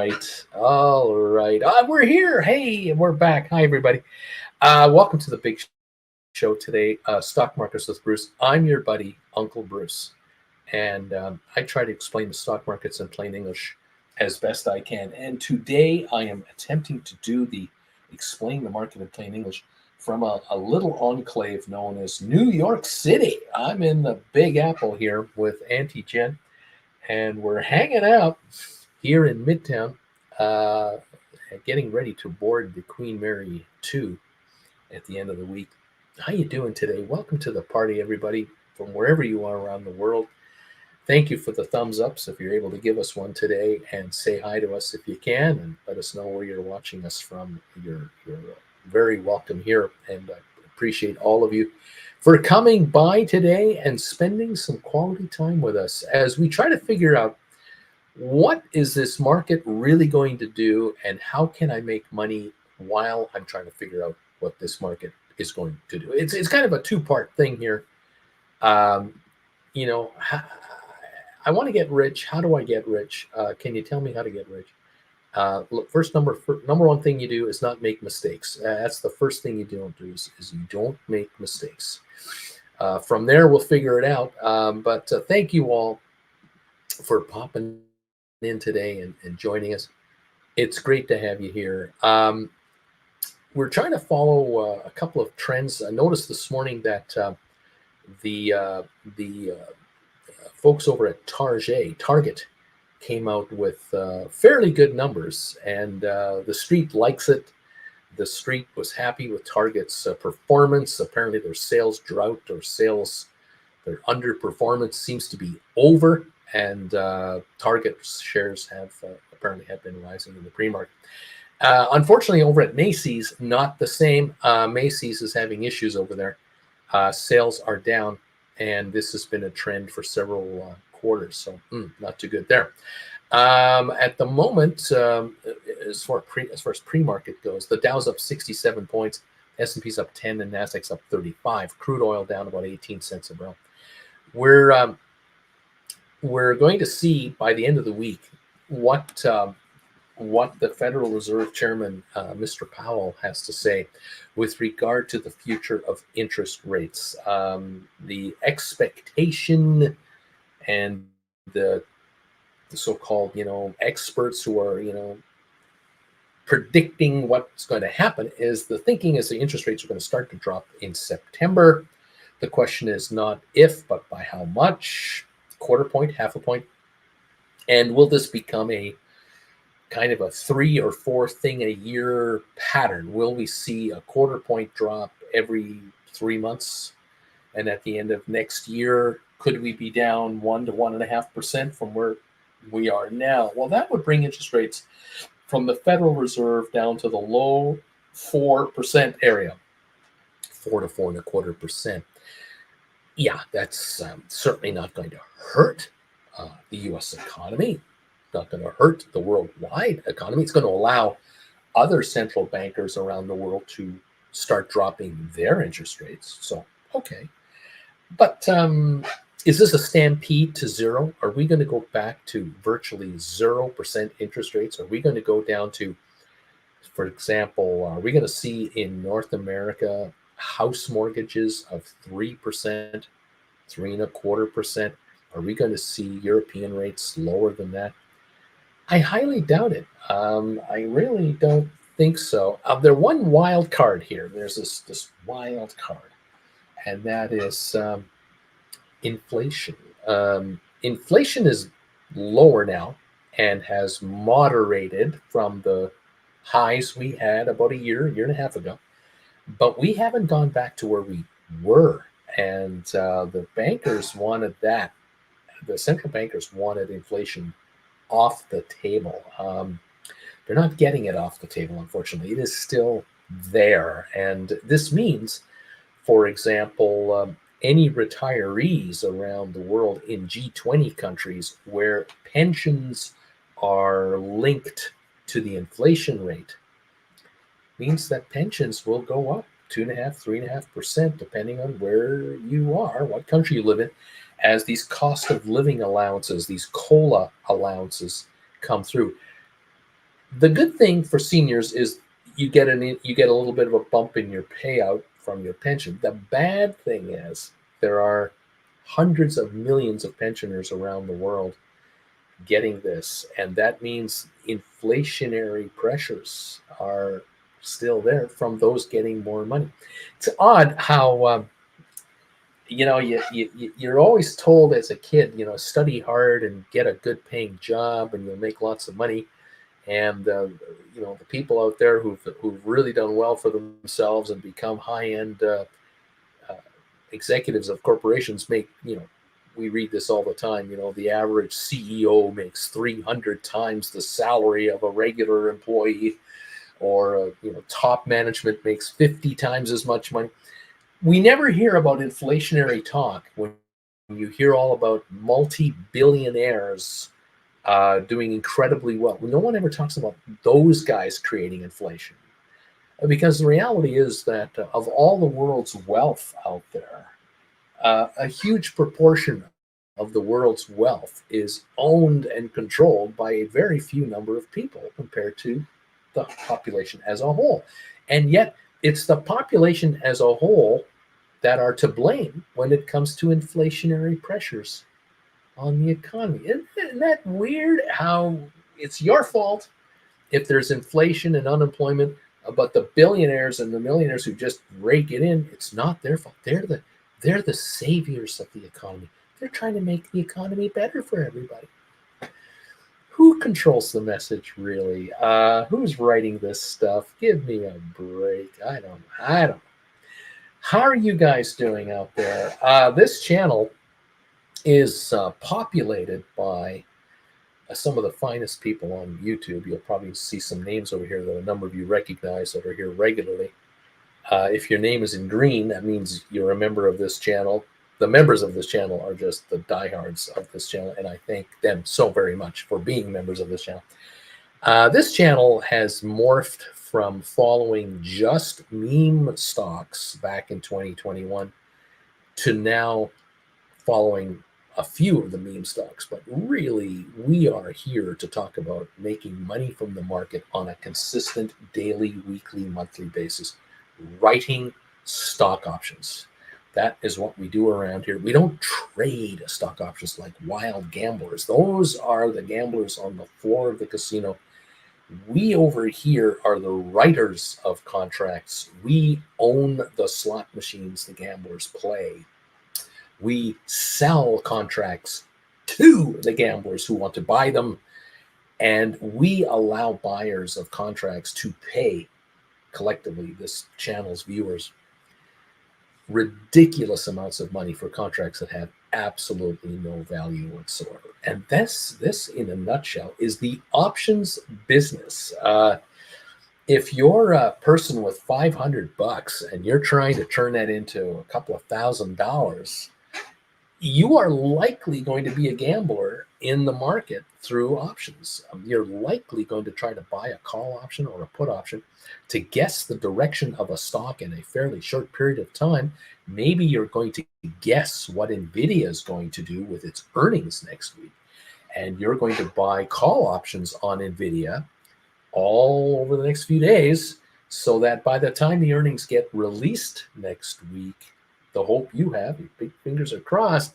right. All right. We're here. Hey, we're back. Hi, everybody. Welcome to the big show today, Stock Markets with Bruce. I'm your buddy, Uncle Bruce. And I try to explain the stock markets in plain English as best I can. And today I am attempting to do the explain the market in plain English from a little enclave known as New York City. I'm in the Big Apple here with Auntie Jen, and we're hanging out here in Midtown, uh, getting ready to board the Queen Mary 2 at the end of the week. How you doing today? Welcome to the party, everybody, from wherever you are around the world. Thank you for the thumbs ups if you're able to give us one today, and say hi to us if you can, and let us know where you're watching us from. You're very welcome here, and I appreciate all of you for coming by today and spending some quality time with us as we try to figure out what is this market really going to do, and how can I make money while I'm trying to figure out what this market is going to do. It's kind of a two-part thing here. Um, you know, I want to get rich. How do I get rich? Can you tell me how to get rich? Look, number one thing you do is not make mistakes. That's the first thing you don't do is you don't make mistakes. From there, we'll figure it out. But thank you all for popping in today and joining us. It's great to have you here. We're trying to follow a couple of trends. I noticed this morning that the folks over at Target came out with fairly good numbers, and the street likes it. The street was happy with Target's performance. Apparently, their sales drought or their underperformance seems to be over, and Target shares apparently have been rising in the pre-market. Unfortunately, over at Macy's, not the same. Macy's is having issues over there. Sales are down, and this has been a trend for several quarters, so not too good there. At the moment, as far as pre-market goes, the Dow's up 67 points, S&P's up 10, and Nasdaq's up 35. Crude oil down about 18 cents a barrel. We're going to see by the end of the week what the Federal Reserve Chairman, Mr. Powell, has to say with regard to the future of interest rates. The expectation and the so-called, experts who are, predicting what's going to happen is the thinking is the interest rates are going to start to drop in September. The question is not if, but by how much, quarter point, half a point. And will this become a kind of a 3 or 4 thing a year pattern? Will we see a quarter point drop every 3 months? And at the end of next year, could we be down 1 to 1.5% from where we are now? Well, that would bring interest rates from the Federal Reserve down to the low 4% area, 4 to 4.25%. Yeah, that's certainly not going to hurt the U.S. economy. Not going to hurt the worldwide economy. It's going to allow other central bankers around the world to start dropping their interest rates. So, okay. But is this a stampede to zero? Are we going to go back to virtually 0% interest rates? Are we going to go down to, for example, are we going to see in North America house mortgages of 3%, 3.25%? Are we going to see European rates lower than that? I highly doubt it. I really don't think so. There's one wild card here. There's this wild card, and that is inflation. Inflation is lower now and has moderated from the highs we had about a year and a half ago. But we haven't gone back to where we were. And the bankers wanted that. The central bankers wanted inflation off the table. They're not getting it off the table, unfortunately. It is still there. And this means, for example, any retirees around the world in G20 countries where pensions are linked to the inflation rate means that pensions will go up 2.5%, 3.5%, depending on where you are, what country you live in, as these cost of living allowances, these COLA allowances come through. The good thing for seniors is you get a little bit of a bump in your payout from your pension. The bad thing is there are hundreds of millions of pensioners around the world getting this, and that means inflationary pressures are still there from those getting more money. It's odd how you're always told as a kid, study hard and get a good paying job, and you'll make lots of money. And the people out there who've really done well for themselves and become high end uh, executives of corporations make, we read this all the time. The average CEO makes 300 times the salary of a regular employee, or top management makes 50 times as much money. We never hear about inflationary talk when you hear all about multi-billionaires doing incredibly well. No one ever talks about those guys creating inflation, because the reality is that of all the world's wealth out there, a huge proportion of the world's wealth is owned and controlled by a very few number of people compared to the population as a whole. And yet, it's the population as a whole that are to blame when it comes to inflationary pressures on the economy. Isn't that weird how it's your fault if there's inflation and unemployment, but the billionaires and the millionaires who just rake it in, it's not their fault. They're the saviors of the economy. They're trying to make the economy better for everybody. Who controls the message, really? Who's writing this stuff? Give me a break. I don't. How are you guys doing out there? This channel is populated by some of the finest people on YouTube. You'll probably see some names over here that a number of you recognize that are here regularly. If your name is in green, that means you're a member of this channel. The members of this channel are just the diehards of this channel, and I thank them so very much for being members of this channel. This channel has morphed from following just meme stocks back in 2021 to now following a few of the meme stocks. But really, we are here to talk about making money from the market on a consistent daily, weekly, monthly basis, writing stock options. That is what we do around here. We don't trade stock options like wild gamblers. Those are the gamblers on the floor of the casino. We over here are the writers of contracts. We own the slot machines the gamblers play. We sell contracts to the gamblers who want to buy them, and we allow buyers of contracts to pay collectively this channel's viewers ridiculous amounts of money for contracts that have absolutely no value whatsoever. And this in a nutshell is the options business. If you're a person with $500 and you're trying to turn that into a couple of $1,000s, you are likely going to be a gambler in the market through options. You're likely going to try to buy a call option or a put option to guess the direction of a stock in a fairly short period of time. Maybe you're going to guess what NVIDIA is going to do with its earnings next week. And you're going to buy call options on NVIDIA all over the next few days, so that by the time the earnings get released next week, the hope you have, your big fingers are crossed,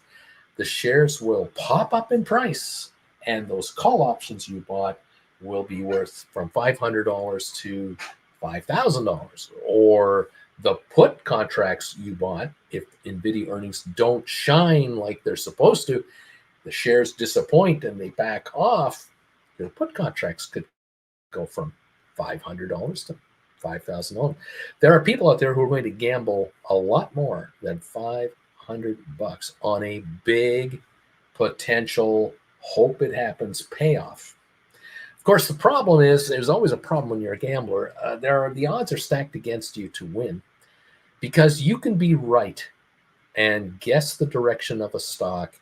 the shares will pop up in price, and those call options you bought will be worth from $500 to $5,000. Or the put contracts you bought, if NVIDIA earnings don't shine like they're supposed to, the shares disappoint and they back off, your put contracts could go from $500 to $5,000. There are people out there who are going to gamble a lot more than $500 on a big potential hope it happens payoff. Of course, the problem is there's always a problem when you're a gambler. The odds are stacked against you to win, because you can be right and guess the direction of a stock,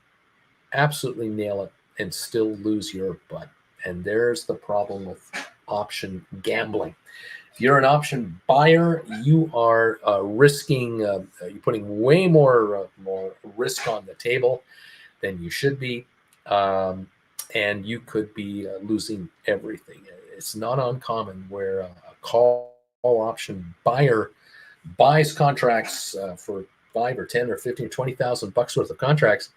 absolutely nail it, and still lose your butt. And there's the problem with option gambling. If you're an option buyer, you are risking, you're putting way more risk on the table than you should be. And you could be losing everything. it's not uncommon where a call option buyer buys contracts for 5 or 10 or 15 or 20,000 bucks worth of contracts,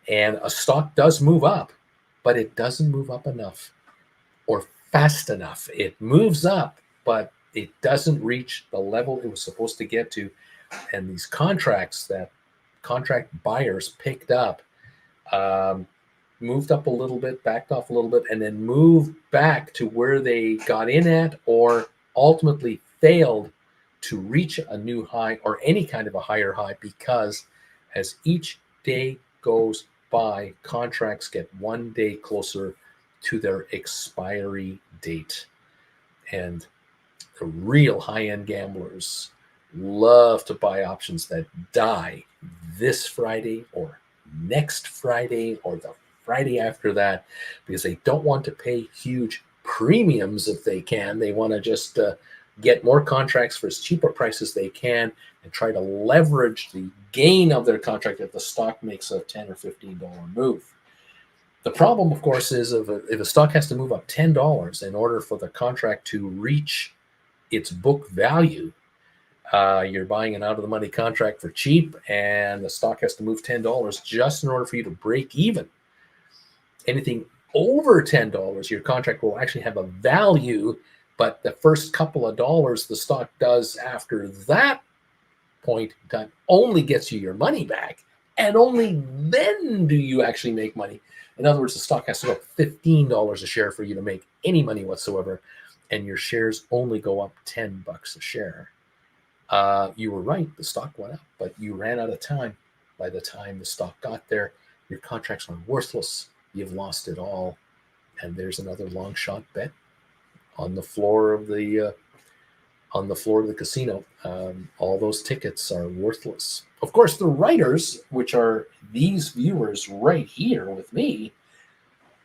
and a stock does move up, but it doesn't move up enough or fast enough. It moves up, but it doesn't reach the level it was supposed to get to. And these contracts that contract buyers picked up moved up a little bit, backed off a little bit, and then moved back to where they got in at, or ultimately failed to reach a new high or any kind of a higher high, because as each day goes by, contracts get one day closer to their expiry date. And the real high-end gamblers love to buy options that die this Friday or next Friday or the Friday after that, because they don't want to pay huge premiums if they can. They want to just get more contracts for as cheap a price as they can and try to leverage the gain of their contract if the stock makes a $10 or $15 move. The problem, of course, is if a stock has to move up $10 in order for the contract to reach its book value, you're buying an out-of-the-money contract for cheap, and the stock has to move $10 just in order for you to break even. Anything over $10, your contract will actually have a value, but the first couple of dollars the stock does after that point in time only gets you your money back, and only then do you actually make money. In other words, the stock has to go up $15 a share for you to make any money whatsoever, and your shares only go up $10 a share. You were right, the stock went up, but you ran out of time. By the time the stock got there, your contracts are worthless. You've lost it all, and there's another long shot bet on the floor of the casino. All those tickets are worthless. Of course, the writers, which are these viewers right here with me,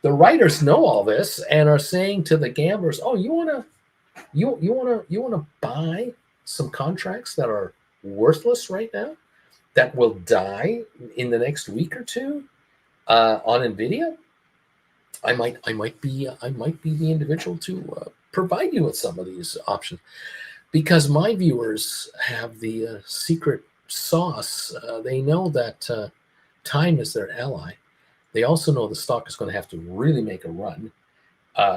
the writers know all this and are saying to the gamblers, "Oh, you wanna buy some contracts that are worthless right now, that will die in the next week or two on Nvidia? I might be the individual to provide you with some of these options." Because my viewers have the secret sauce. They know that time is their ally. They also know the stock is going to have to really make a run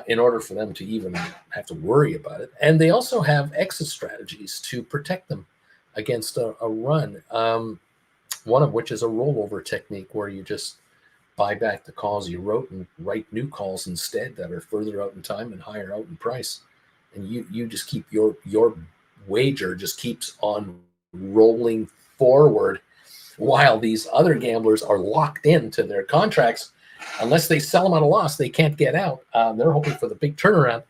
in order for them to even have to worry about it. And they also have exit strategies to protect them against a run. One of which is a rollover technique, where you just buy back the calls you wrote and write new calls instead that are further out in time and higher out in price. And you just keep your wager just keeps on rolling forward, while these other gamblers are locked into their contracts. Unless they sell them at a loss, they can't get out. They're hoping for the big turnaround.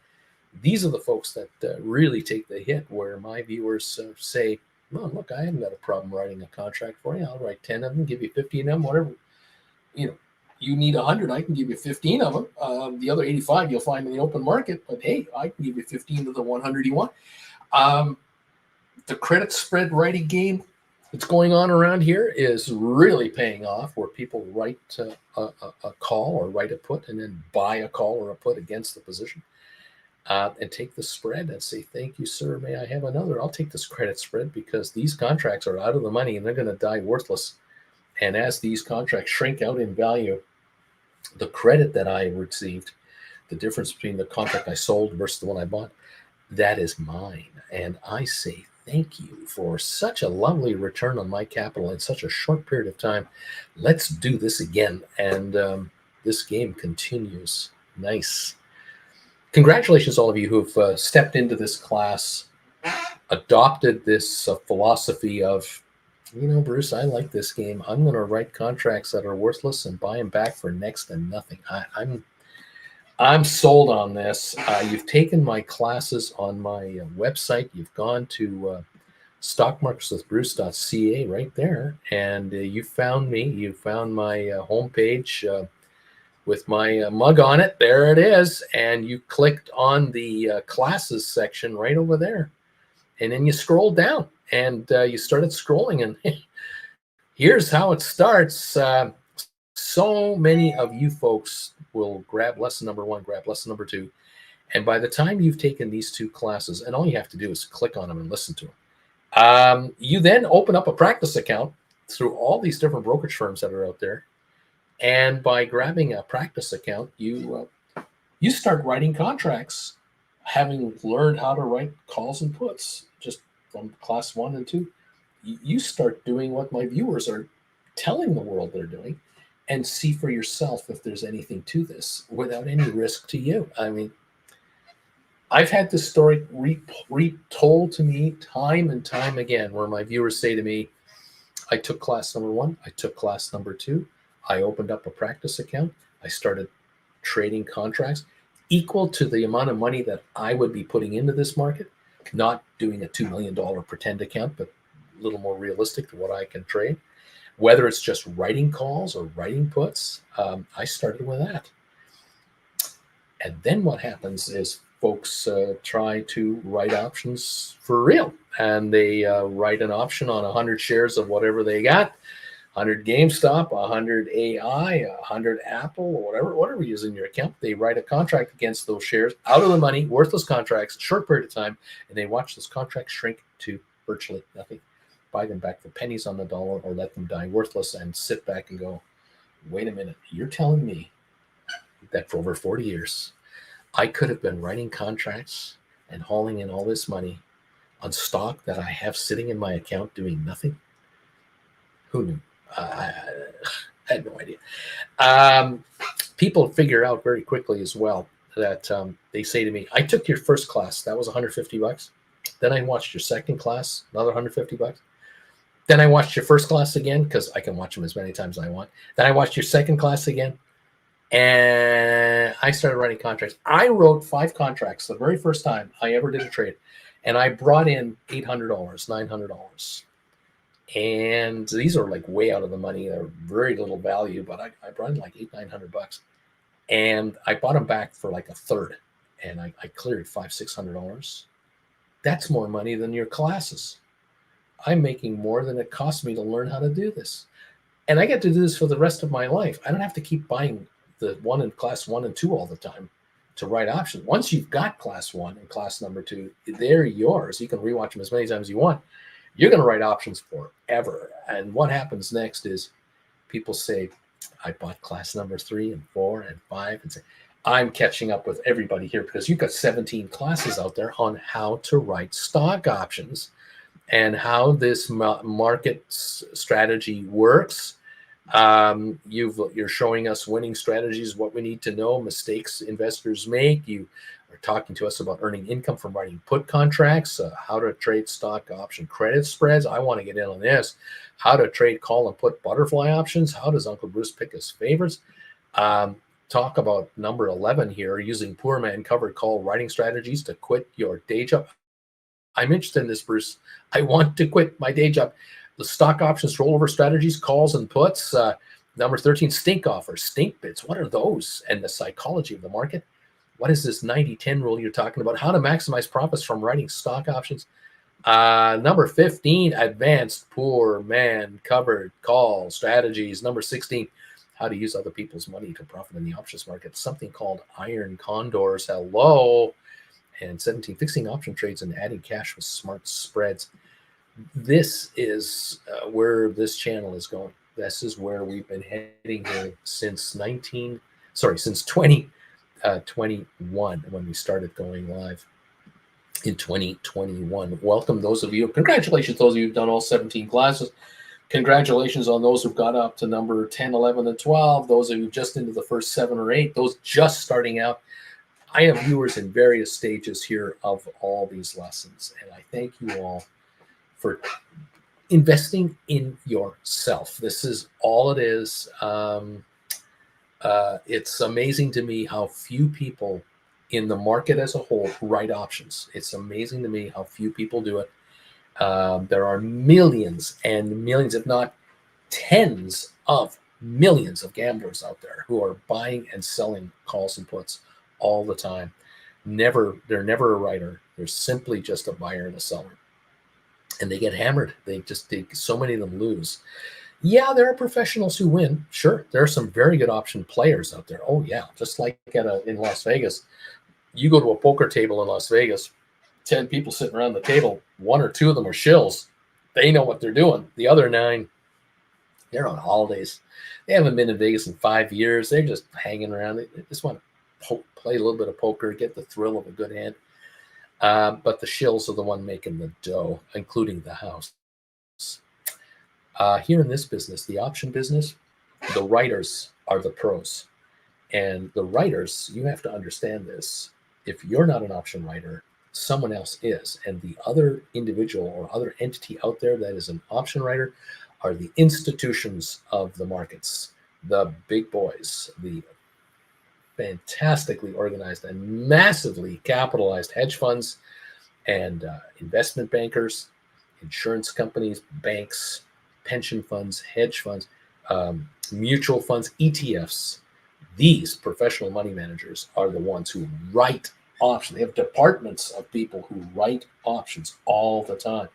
These are the folks that really take the hit, where my viewers say, "Well, look, I haven't got a problem writing a contract for you. I'll write 10 of them, give you 15 of them, whatever. You need 100, I can give you 15 of them. The other 85 you'll find in the open market, but hey, I can give you 15 of the 100 you want." The credit spread writing game that's going on around here is really paying off, where people write a call or write a put and then buy a call or a put against the position, and take the spread and say, "Thank you, sir. May I have another? I'll take this credit spread, because these contracts are out of the money and they're going to die worthless." And as these contracts shrink out in value, the credit that I received, the difference between the contract I sold versus the one I bought, that is mine. And I say thank you for such a lovely return on my capital in such a short period of time. Let's do this again. And this game continues. Nice. Congratulations, all of you who've stepped into this class, adopted this philosophy of, Bruce, I like this game. I'm going to write contracts that are worthless and buy them back for next to nothing. I'm sold on this. You've taken my classes on my website. You've gone to stockmarketswithbruce.ca right there, and you found me. You found my homepage with my mug on it. There it is. And you clicked on the classes section right over there. And then you scroll down, and you started scrolling, and here's how it starts. So many of you folks will grab lesson number 1, grab lesson number 2, And by the time you've taken these 2 classes, and all you have to do is click on them and listen to them, you then open up a practice account through all these different brokerage firms that are out there. And by grabbing a practice account, you start writing contracts, having learned how to write calls and puts just from class 1 and 2. You start doing what my viewers are telling the world they're doing, and see for yourself if there's anything to this without any risk to you. I mean, I've had this story retold to me time and time again, where my viewers say to me, I took class number 1, I took class number 2, I opened up a practice account, I started trading contracts equal to the amount of money that I would be putting into this market, not doing a $2 million pretend account, but a little more realistic to what I can trade. Whether it's just writing calls or writing puts, I started with that. And then what happens is folks try to write options for real. And they write an option on 100 shares of whatever they got, 100 GameStop, 100 AI, 100 Apple, or whatever you use in your account. They write a contract against those shares, out of the money, worthless contracts, short period of time, and they watch those contracts shrink to virtually nothing. Buy them back for pennies on the dollar, or let them die worthless and sit back and go, wait a minute, you're telling me that for over 40 years, I could have been writing contracts and hauling in all this money on stock that I have sitting in my account doing nothing? Who knew? I had no idea. People figure out very quickly as well that they say to me, I took your first class, that was $150. Then I watched your second class, another $150. Then I watched your first class again, because I can watch them as many times as I want. Then I watched your second class again, and I started writing contracts. I wrote 5 contracts the very first time I ever did a trade, and I brought in $800, $900. And these are like way out of the money. They're very little value, but I brought in like $800-900, and I bought them back for like a third, and I cleared $500-600. That's more money than your classes. I'm making more than it cost me to learn how to do this. And I get to do this for the rest of my life. I don't have to keep buying the one in class 1 and 2 all the time to write options. Once you've got class 1 and class number 2, they're yours. You can rewatch them as many times as you want. You're going to write options forever. And what happens next is people say, I bought class number 3 and 4 and 5, and say, I'm catching up with everybody here because you've got 17 classes out there on how to write stock options and how this market strategy works. You're showing us winning strategies, what we need to know, mistakes investors make. You are talking to us about earning income from writing put contracts, how to trade stock option credit spreads. I want to get in on this. How to trade call and put butterfly options. How does Uncle Bruce pick his favorites? Talk about number 11 here, using poor man covered call writing strategies to quit your day job. I'm interested in this, Bruce. I want to quit my day job. The stock options rollover strategies, calls and puts. Number 13, stink offers, stink bids. What are those? And the psychology of the market. What is this 90-10 rule you're talking about? How to maximize profits from writing stock options. Number 15, advanced poor man covered call strategies. Number 16, how to use other people's money to profit in the options market. Something called iron condors. Hello. And 17, fixing option trades and adding cash with smart spreads. This is where this channel is going. This is where we've been heading here since 2021, when we started going live in 2021. Welcome those of you. Congratulations, those of you who've done all 17 classes. Congratulations on those who've got up to number 10, 11, and 12. Those of you just into the first 7 or 8. Those just starting out. I have viewers in various stages here of all these lessons, and I thank you all for investing in yourself. This is all it is. It's amazing to me how few people in the market as a whole write options. It's amazing to me how few people do it. There are millions and millions, if not tens of millions of gamblers out there who are buying and selling calls and puts all the time. They're never a writer. They're simply just a buyer and a seller. And they get hammered. So many of them lose. Yeah, there are professionals who win. Sure, there are some very good option players out there. Oh yeah, just like in Las Vegas, You go to a poker table in Las Vegas, 10 people sitting around the table, one or two of them are shills. They know what they're doing. The other nine, they're on holidays. They haven't been in Vegas in 5 years. They're just hanging around. They just want to play a little bit of poker, get the thrill of a good hand. But the shills are the one making the dough, including the house. Here in this business, the option business, the writers are the pros. And the writers, you have to understand this. If you're not an option writer, someone else is. And the other individual or other entity out there that is an option writer are the institutions of the markets, the big boys, the fantastically organized and massively capitalized hedge funds and investment bankers, insurance companies, banks, pension funds, hedge funds, mutual funds, ETFs. These professional money managers are the ones who write options. They have departments of people who write options all the time.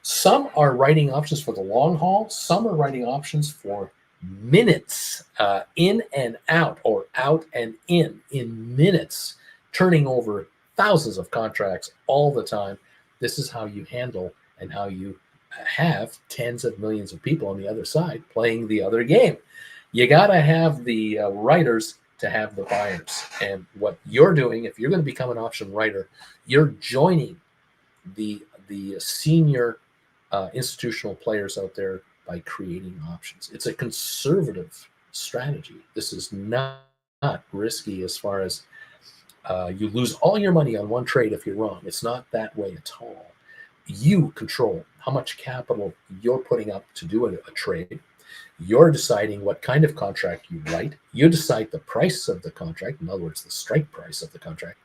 Some are writing options for the long haul. Some are writing options for minutes, in and out, or out and in minutes, turning over thousands of contracts all the time. This is how you handle and how you have tens of millions of people on the other side playing the other game. You got to have the writers to have the buyers. And what you're doing, if you're going to become an option writer, you're joining the senior institutional players out there by creating options. It's a conservative strategy. This is not risky as far as you lose all your money on one trade if you're wrong. It's not that way at all. You control how much capital you're putting up to do a trade. You're deciding what kind of contract you write. You decide the price of the contract, in other words, the strike price of the contract.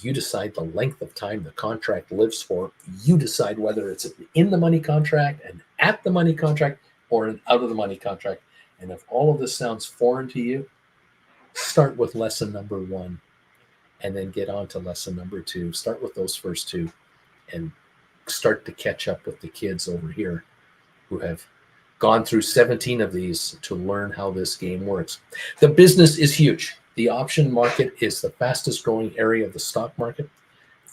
You decide the length of time the contract lives for. You decide whether it's in the money contract and at the money contract or an out of the money contract. And if all of this sounds foreign to you, start with lesson number 1 and then get on to lesson number 2. Start with those first 2 and start to catch up with the kids over here who have gone through 17 of these to learn how this game works. The business is huge. The option market is the fastest growing area of the stock market.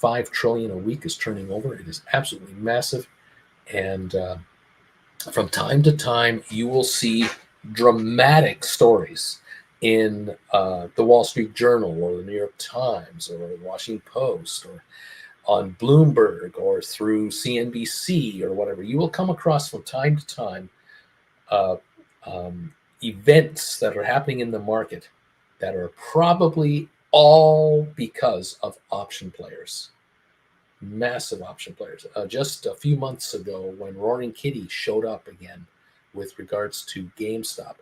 $5 trillion a week is turning over. It is absolutely massive. And from time to time, you will see dramatic stories in the Wall Street Journal or the New York Times or the Washington Post or on Bloomberg or through CNBC or whatever. You will come across from time to time events that are happening in the market that are probably all because of option players, massive option players. Just a few months ago, when Roaring Kitty showed up again with regards to GameStop,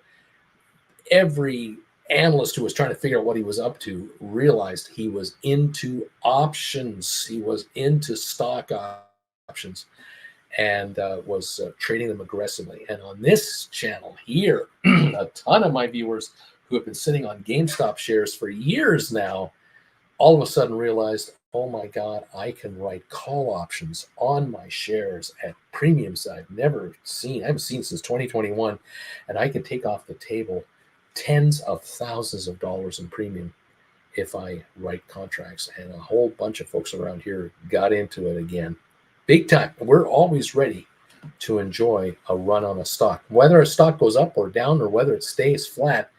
every analyst who was trying to figure out what he was up to realized he was into options. He was into stock options and was trading them aggressively. And on this channel here, a ton of my viewers who have been sitting on GameStop shares for years now, all of a sudden realized, oh my God, I can write call options on my shares at premiums I've never seen. I haven't seen since 2021. And I can take off the table tens of thousands of dollars in premium if I write contracts. And a whole bunch of folks around here got into it again. Big time. We're always ready to enjoy a run on a stock. Whether a stock goes up or down or whether it stays flat,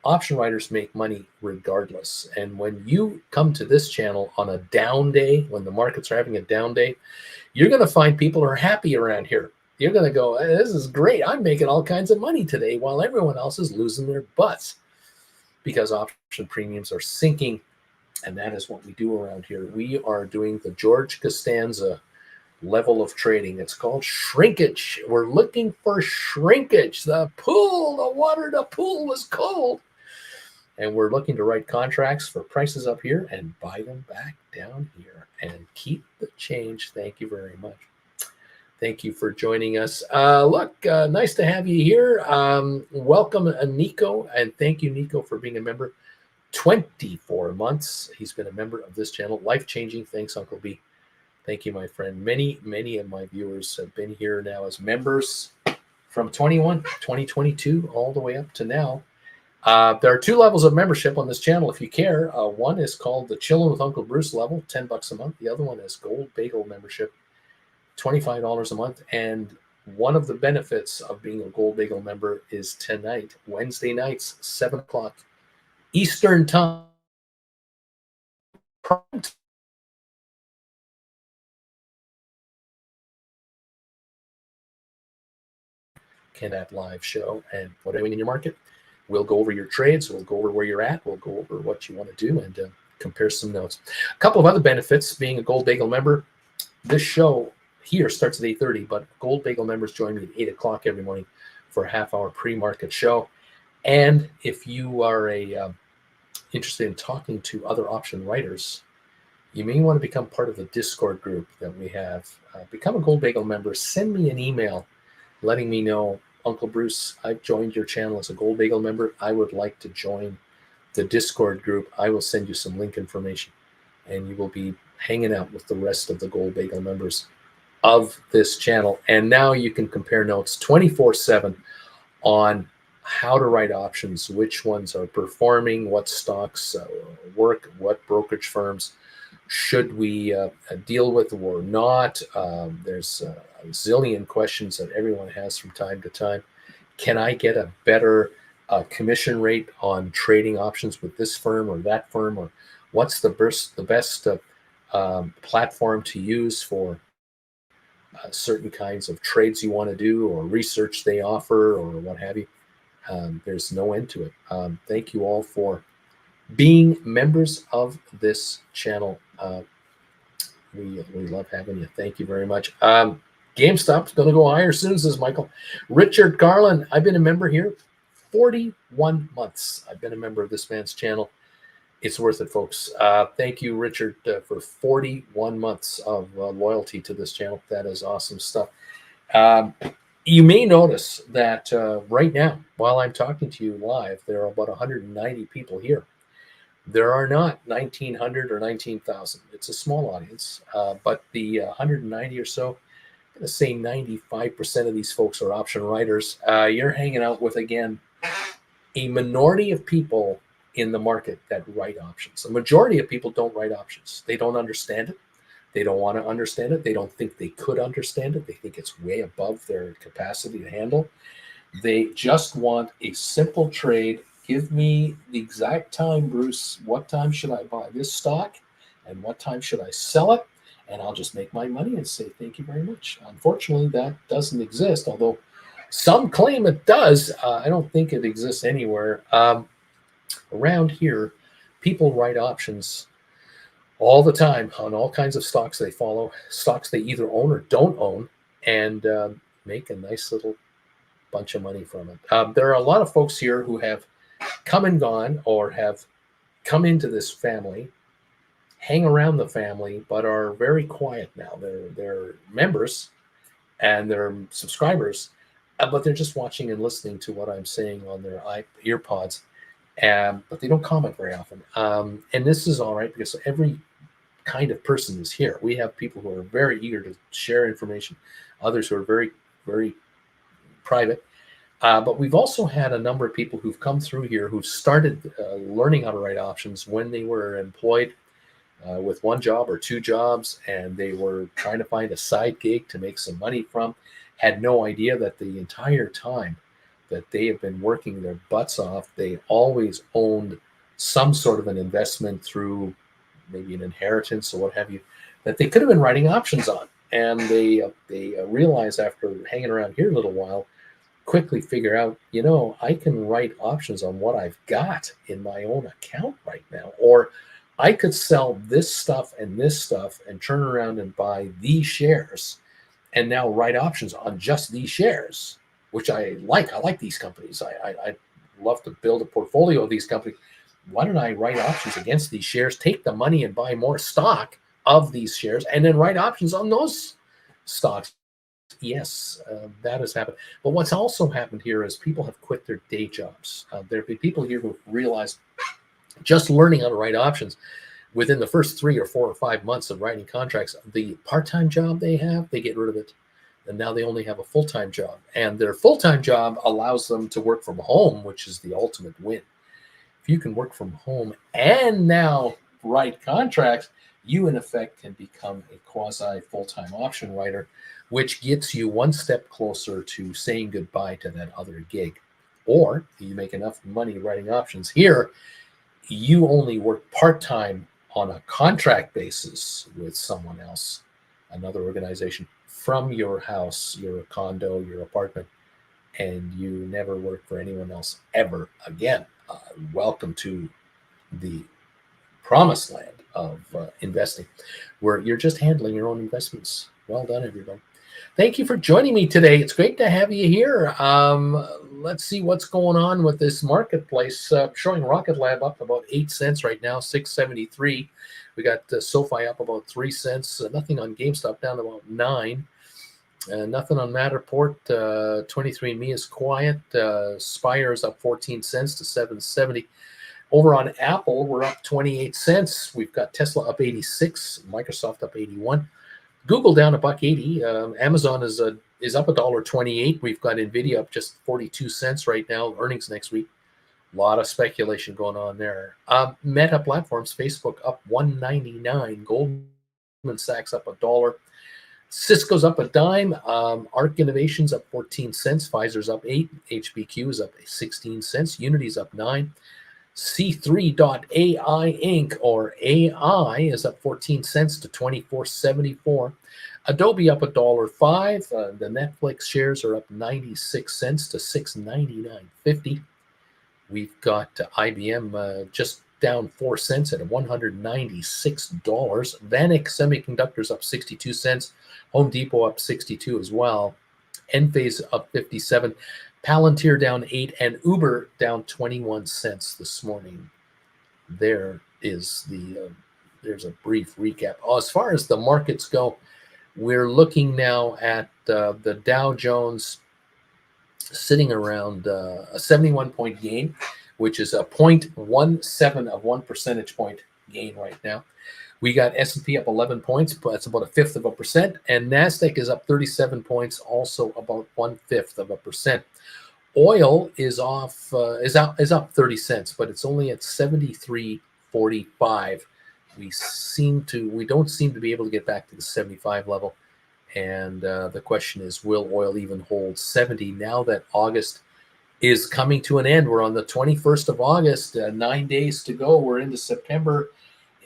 option writers make money regardless. And when you come to this channel on a down day, when the markets are having a down day, you're going to find people who are happy around here. You're going to go, hey, this is great. I'm making all kinds of money today while everyone else is losing their butts because option premiums are sinking. And that is what we do around here. We are doing the George Costanza level of trading. It's called shrinkage. We're looking for shrinkage. The pool was cold. And we're looking to write contracts for prices up here and buy them back down here and keep the change. Thank you very much. Thank you for joining us. Nice to have you here. Welcome, Nico. And thank you, Nico, for being a member. 24 months. He's been a member of this channel. Life-changing. Thanks, Uncle B. Thank you, my friend. Many of my viewers have been here now as members from 2022 all the way up to now. There are 2 levels of membership on this channel if you care. One is called the Chillin' with Uncle Bruce level, $10 a month. The other one is Gold Bagel membership, $25 a month. And one of the benefits of being a Gold Bagel member is tonight, Wednesday nights, 7 o'clock Eastern Time. Can that live show and what are you doing in your market? We'll go over your trades. We'll go over where you're at. We'll go over what you want to do and compare some notes. A couple of other benefits being a Gold Bagel member. This show here starts at 8:30, but Gold Bagel members join me at 8 o'clock every morning for a half-hour pre-market show. And if you are interested in talking to other option writers, you may want to become part of the Discord group that we have. Become a Gold Bagel member. Send me an email letting me know, Uncle Bruce, I've joined your channel as a Gold Bagel member. I would like to join the Discord group. I will send you some link information, and you will be hanging out with the rest of the Gold Bagel members of this channel. And now you can compare notes 24/7 on how to write options, which ones are performing, what stocks work, what brokerage firms should we deal with or not. There's a zillion questions that everyone has from time to time. Can I get a better commission rate on trading options with this firm or that firm? Or what's the best platform to use for certain kinds of trades you want to do or research they offer or what have you? There's no end to it. Thank you all for being members of this channel. We love having you. Thank you very much. GameStop's going to go higher soon, says Michael. Richard Garland, I've been a member here 41 months. I've been a member of this man's channel. It's worth it, folks. Thank you, Richard, for 41 months of loyalty to this channel. That is awesome stuff. You may notice that right now, while I'm talking to you live, there are about 190 people here. There are not 1,900 or 19,000. It's a small audience, but the 190 or so, I'm going to say 95% of these folks are option writers. You're hanging out with, again, a minority of people in the market that write options. A majority of people don't write options. They don't understand it. They don't want to understand it. They don't think they could understand it. They think it's way above their capacity to handle. They just want a simple trade. Give me the exact time, Bruce. What time should I buy this stock? And what time should I sell it? And I'll just make my money and say, thank you very much. Unfortunately, that doesn't exist, although some claim it does. I don't think it exists anywhere. Around here, people write options all the time on all kinds of stocks they follow, stocks they either own or don't own, and make a nice little bunch of money from it. There are a lot of folks here who have come and gone or have come into this family, hang around the family, but are very quiet now. They're members and they're subscribers, but they're just watching and listening to what I'm saying on their earpods, but they don't comment very often. And this is all right because every kind of person is here. We have people who are very eager to share information, others who are very, very private. But we've also had a number of people who've come through here who've started learning how to write options when they were employed with one job or two jobs, and they were trying to find a side gig to make some money from, had no idea that the entire time that they have been working their butts off, they always owned some sort of an investment through maybe an inheritance or what have you, that they could have been writing options on. And they realize after hanging around here a little while, quickly figure out, I can write options on what I've got in my own account right now. Or I could sell this stuff and turn around and buy these shares and now write options on just these shares, which I like. I like these companies. I love to build a portfolio of these companies. Why don't I write options against these shares, take the money and buy more stock of these shares, and then write options on those stocks? Yes, that has happened. But what's also happened here is people have quit their day jobs. There have been people here who realized just learning how to write options within the first 3 or 4 or 5 months of writing contracts, the part-time job they have, they get rid of it. And now they only have a full-time job. And their full-time job allows them to work from home, which is the ultimate win. if you can work from home and now write contracts, you in effect can become a quasi full-time option writer, which gets you one step closer to saying goodbye to that other gig. Or you make enough money writing options here, you only work part-time on a contract basis with someone else, another organization, from your house, your condo, your apartment, and you never work for anyone else ever again. Welcome to the promised land of investing, where you're just handling your own investments. Well done, everybody. Thank you for joining me today. It's great to have you here. Let's see what's going on with this marketplace. Showing Rocket Lab up about 8 cents right now, 6.73. We got Sofi up about 3 cents. Nothing on GameStop, down about 9. Nothing on Matterport. 23andMe is quiet. Spire is up 14 cents to 7.70. Over on Apple, we're up 28 cents. We've got Tesla up 86, Microsoft up 81, Google down $1.80. Amazon is up $1.28. We've got Nvidia up just 42 cents right now. Earnings next week. A lot of speculation going on there. Meta Platforms, Facebook up 1.99. Goldman Sachs up $1. Cisco's up a dime. Arc Innovations up 14 cents. Pfizer's up 8. HBQ is up 16 cents. Unity's up 9. C3.ai Inc. or AI is up 14 cents to 24.74. Adobe up $1.05. The Netflix shares are up 96 cents to 699.50. We've got IBM just down 4 cents at $196. Vanik Semiconductors up 62 cents. Home Depot up 62 as well. Enphase up 57. Palantir down 8, and Uber down 21 cents this morning. There's a brief recap. As far as the markets go, we're looking now at the Dow Jones sitting around a 71-point gain, which is a 0.17 of 1 percentage point gain right now. We got S&P up 11 points, but that's about 1/5 of a percent, and NASDAQ is up 37 points, also about 1/5 of a percent. Oil is up 30 cents, but it's only at 73.45. We don't seem to be able to get back to the 75 level, and the question is, will oil even hold 70 now that August is coming to an end? We're on the 21st of August, 9 days to go. We're into September,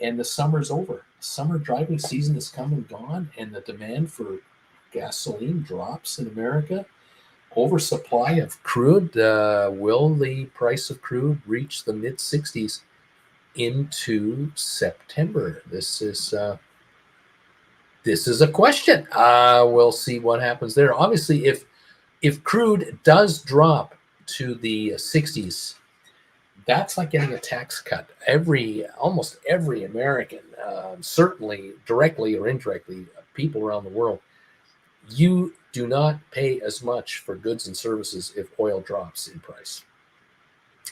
and the summer's over. Summer driving season is come and gone, and the demand for gasoline drops in America. Oversupply of crude. Will the price of crude reach the mid-60s into September? This is a question. We'll see what happens there. Obviously, if crude does drop to the 60s, that's like getting a tax cut. Almost every American, certainly directly or indirectly, people around the world, you do not pay as much for goods and services if oil drops in price.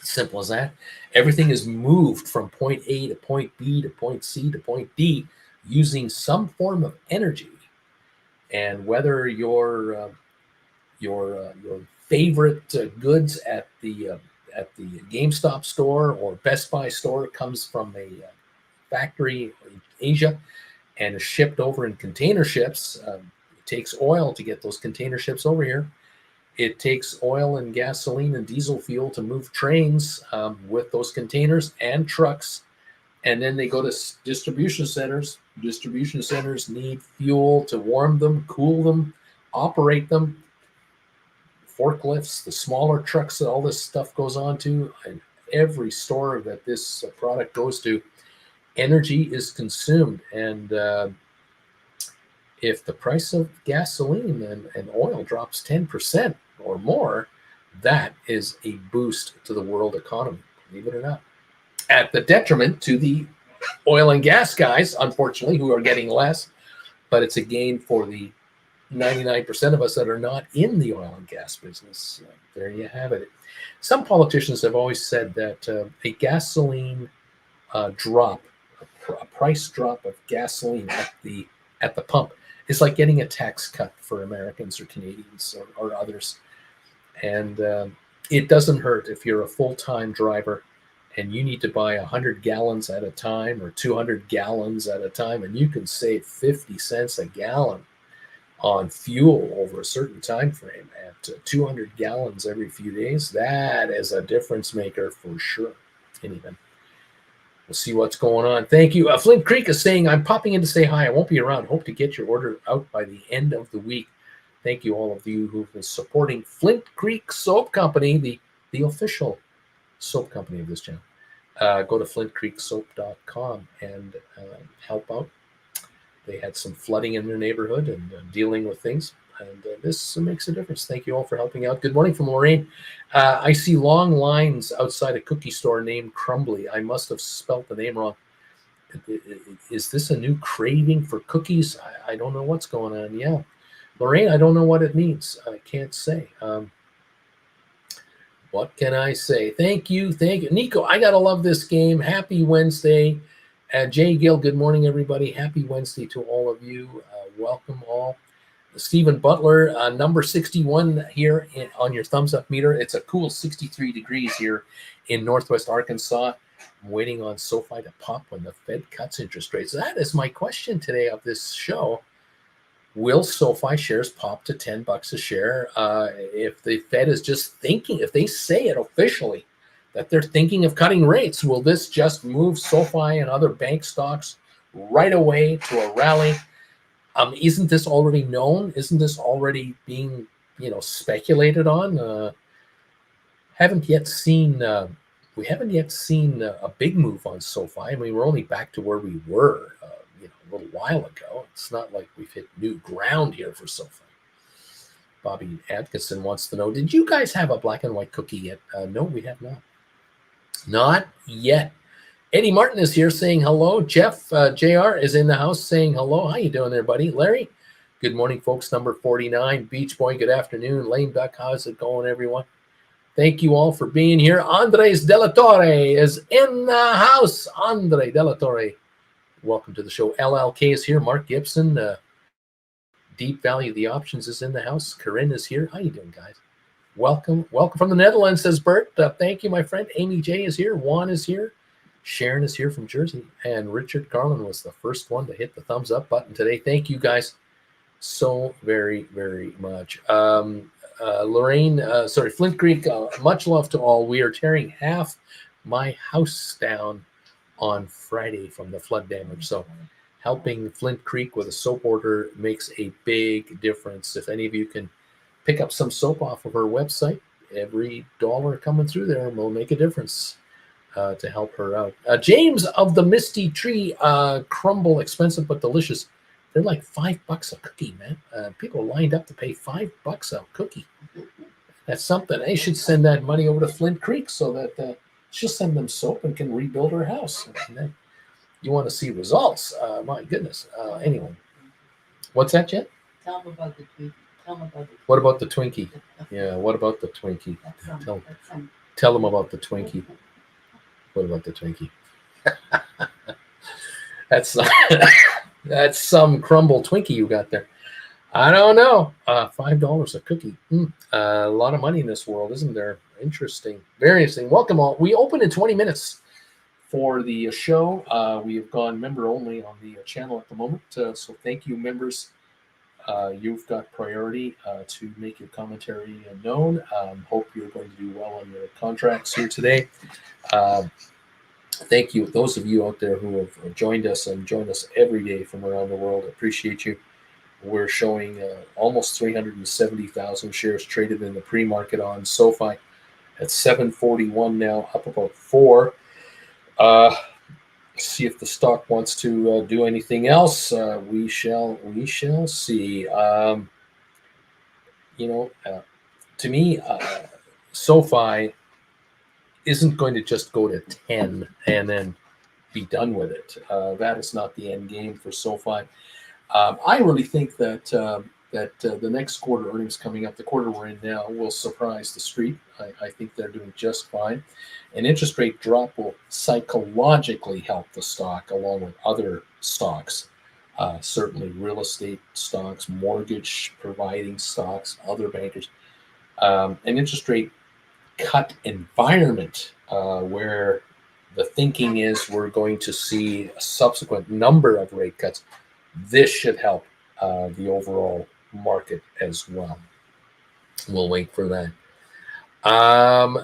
Simple as that. Everything is moved from point A to point B to point C to point D using some form of energy. And whether your favorite goods at the GameStop store or Best Buy store comes from a factory in Asia and is shipped over in container ships, takes oil to get those container ships over here. It takes oil and gasoline and diesel fuel to move trains with those containers and trucks, and then they go to distribution centers. Distribution centers need fuel to warm them, cool them, operate them. Forklifts, the smaller trucks that all this stuff goes on to, and every store that this product goes to, energy is consumed. And if the price of gasoline and oil drops 10% or more, that is a boost to the world economy, believe it or not, at the detriment to the oil and gas guys, unfortunately, who are getting less. But it's a gain for the 99% of us that are not in the oil and gas business. There you have it. Some politicians have always said that a gasoline drop, a price drop of gasoline at the pump, is like getting a tax cut for Americans or Canadians or others. And it doesn't hurt if you're a full-time driver and you need to buy 100 gallons at a time or 200 gallons at a time, and you can save 50 cents a gallon on fuel over a certain time frame at 200 gallons every few days, that is a difference maker for sure. Anyway, we'll see what's going on. Thank you. Flint Creek is saying, I'm popping in to say hi. I won't be around. Hope to get your order out by the end of the week. Thank you, all of you who've been supporting Flint Creek Soap Company, the official soap company of this channel. Go to flintcreeksoap.com and help out. They had some flooding in their neighborhood and dealing with things, and this makes a difference. Thank you all for helping out. Good morning from Lorraine. I see long lines outside a cookie store named Crumbly. I must have spelt the name wrong. Is this a new craving for cookies? I don't know what's going on. Yeah, Lorraine, I don't know what it means. I can't say. What can I say? Thank you. Nico, I got to love this game. Happy Wednesday. Jay Gill, good morning, everybody. Happy Wednesday to all of you. Welcome all. Stephen Butler, number 61 here on your thumbs up meter. It's a cool 63 degrees here in Northwest Arkansas. I'm waiting on Sofi to pop when the Fed cuts interest rates. That is my question today of this show. Will Sofi shares pop to $10 a share if the Fed is just thinking, if they say it officially, that they're thinking of cutting rates? Will this just move SoFi and other bank stocks right away to a rally? Isn't this already known? Isn't this already being, speculated on? We haven't yet seen a big move on SoFi. I mean, we're only back to where we were, a little while ago. It's not like we've hit new ground here for SoFi. Bobby Atkinson wants to know, did you guys have a black and white cookie yet? No, we have not. Not yet. Eddie Martin is here saying hello. Jeff JR is in the house saying hello. How you doing there, buddy? Larry, good morning, folks. Number 49. Beach Boy, good afternoon. Lame Duck, how's it going, everyone? Thank you all for being here. Andres De La Torre is in the house. Andre De La Torre, welcome to the show. LLK is here. Mark Gibson, Deep Value the Options is in the house. Corinne is here. How you doing, guys? Welcome from the Netherlands, says Bert. Thank you, my friend. Amy J is here. Juan is here. Sharon is here from Jersey. And Richard Garland was the first one to hit the thumbs up button today. Thank you, guys, so very, very much. Lorraine, Flint Creek, much love to all. We are tearing half my house down on Friday from the flood damage. So helping Flint Creek with a soap order makes a big difference. If any of you can pick up some soap off of her website, every dollar coming through there will make a difference to help her out. James of the Misty Tree, crumble, expensive but delicious. They're like $5 a cookie, man. People lined up to pay $5 a cookie. That's something. They should send that money over to Flint Creek so that she'll send them soap and can rebuild her house. And then you want to see results. My goodness. Anyway, what's that, Jen? Tell them about the Twinkie. What about the Twinkie? Yeah, what about the Twinkie? Tell them about the Twinkie. What about the Twinkie? That's some crumble Twinkie you got there. I don't know. $5 a cookie. A lot of money in this world, isn't there? Interesting. Very interesting. Welcome all. We open in 20 minutes for the show. We have gone member only on the channel at the moment. So thank you, members. You've got priority to make your commentary known. Hope you're going to do well on your contracts here today. Thank you, those of you out there who have joined us and joined us every day from around the world. Appreciate you. We're showing almost 370,000 shares traded in the pre-market on SoFi at 741 now, up about 4. See if the stock wants to do anything else. We shall see. To me, SoFi isn't going to just go to 10 and then be done with it. That is not the end game for SoFi. I really think that the next quarter earnings coming up, the quarter we're in now, will surprise the street. I think they're doing just fine. An interest rate drop will psychologically help the stock along with other stocks, certainly real estate stocks, mortgage providing stocks, other bankers. An interest rate cut environment where The thinking is we're going to see a subsequent number of rate cuts. This should help the overall market as well. We'll wait for that.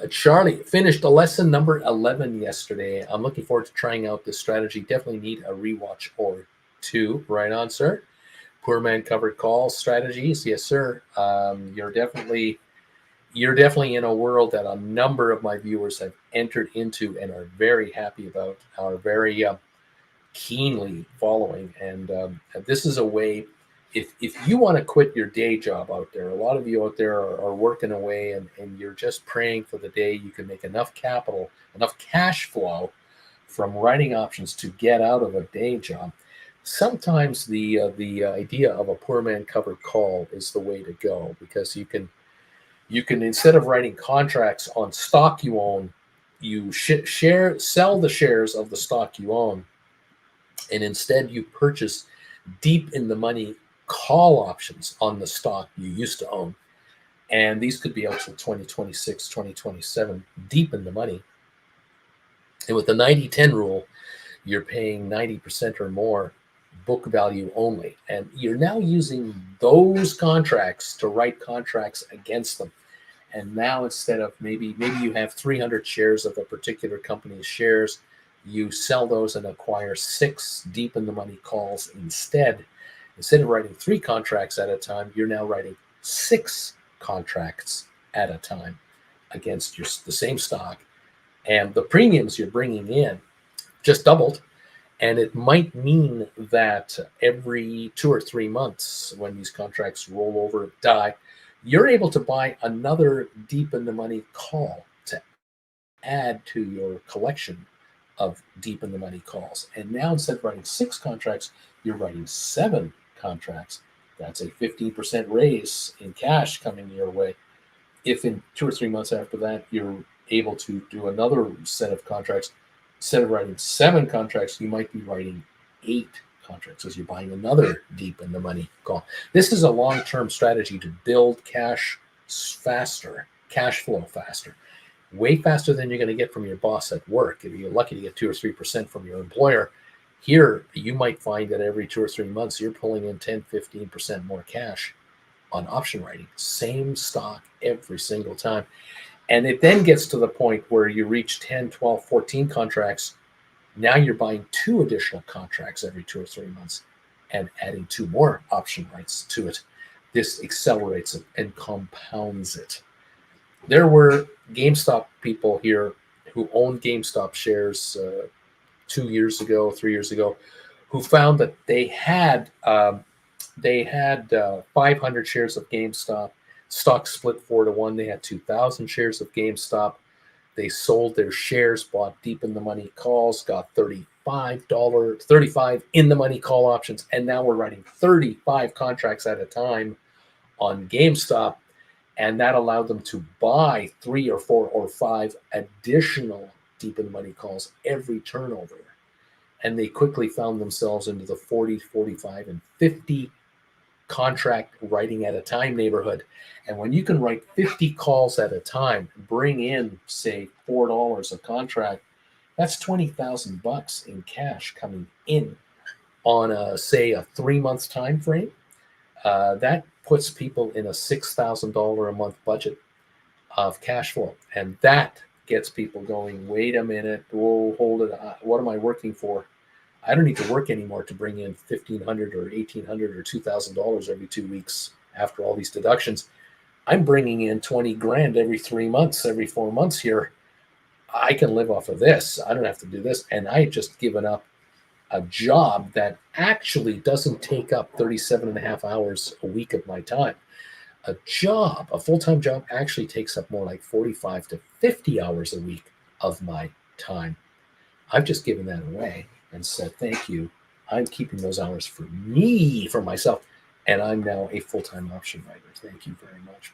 Charlie finished a lesson number 11 yesterday. I'm looking forward to trying out this strategy. Definitely need a rewatch or two. Right on, sir. Poor man covered call strategies. Yes, sir. You're definitely in a world that a number of my viewers have entered into and are very happy about, are very keenly following. And this is a way, if you want to quit your day job out there, a lot of you out there are working away and you're just praying for the day you can make enough capital, enough cash flow from writing options to get out of a day job. Sometimes the idea of a poor man covered call is the way to go, because you can instead of writing contracts on stock you own, you sell the shares of the stock you own, and instead you purchase deep in the money call options on the stock you used to own. And these could be out till 2026, 2027, deep in the money. And with the 90-10 rule, you're paying 90% or more book value only. And you're now using those contracts to write contracts against them. And now instead of maybe you have 300 shares of a particular company's shares, you sell those and acquire 6 deep in the money calls instead. Instead of writing 3 contracts at a time, you're now writing 6 contracts at a time against the same stock. And the premiums you're bringing in just doubled. And it might mean that every 2 or 3 months, when these contracts roll over, die, you're able to buy another deep in the money call to add to your collection of deep in the money calls. And now instead of writing 6 contracts, you're writing 7 contracts. That's a 15% raise in cash coming your way. If in 2 or 3 months after that, you're able to do another set of contracts, instead of writing 7 contracts, you might be writing 8 contracts as you're buying another deep in the money call. This is a long-term strategy to build cash faster, cash flow faster, way faster than you're going to get from your boss at work. If you're lucky to get 2 or 3% from your employer, here you might find that every 2 or 3 months you're pulling in 10, 15% more cash on option writing, same stock every single time. And it then gets to the point where you reach 10, 12, 14 contracts. Now you're buying 2 additional contracts every 2 or 3 months and adding 2 more option rights to it. This accelerates it and compounds it. There were GameStop people here who owned GameStop shares 2 years ago, 3 years ago, who found that they had 500 shares of GameStop. Stock split 4-1. They had 2,000 shares of GameStop. They sold their shares, bought deep in the money calls, got $35 in the money call options, and now we're writing 35 contracts at a time on GameStop, and that allowed them to buy 3 or 4 or 5 additional deep in the money calls every turnover. And they quickly found themselves into the 40, 45, and 50 contract writing at a time neighborhood. And when you can write 50 calls at a time, bring in, say, $4 a contract, that's $20,000 in cash coming in on a 3-month time frame. That puts people in a $6,000 a month budget of cash flow. And that gets people going, wait a minute, whoa, hold it. What am I working for? I don't need to work anymore to bring in $1,500 or $1,800 or $2,000 every 2 weeks after all these deductions. I'm bringing in 20 grand every 3 months, every 4 months here. I can live off of this. I don't have to do this. And I just given up a job that actually doesn't take up 37 and a half hours a week of my time. A full-time job actually takes up more like 45 to 50 hours a week of my time. I've just given that away and said, thank you. I'm keeping those hours for me, for myself. And I'm now a full-time option writer. Thank you very much.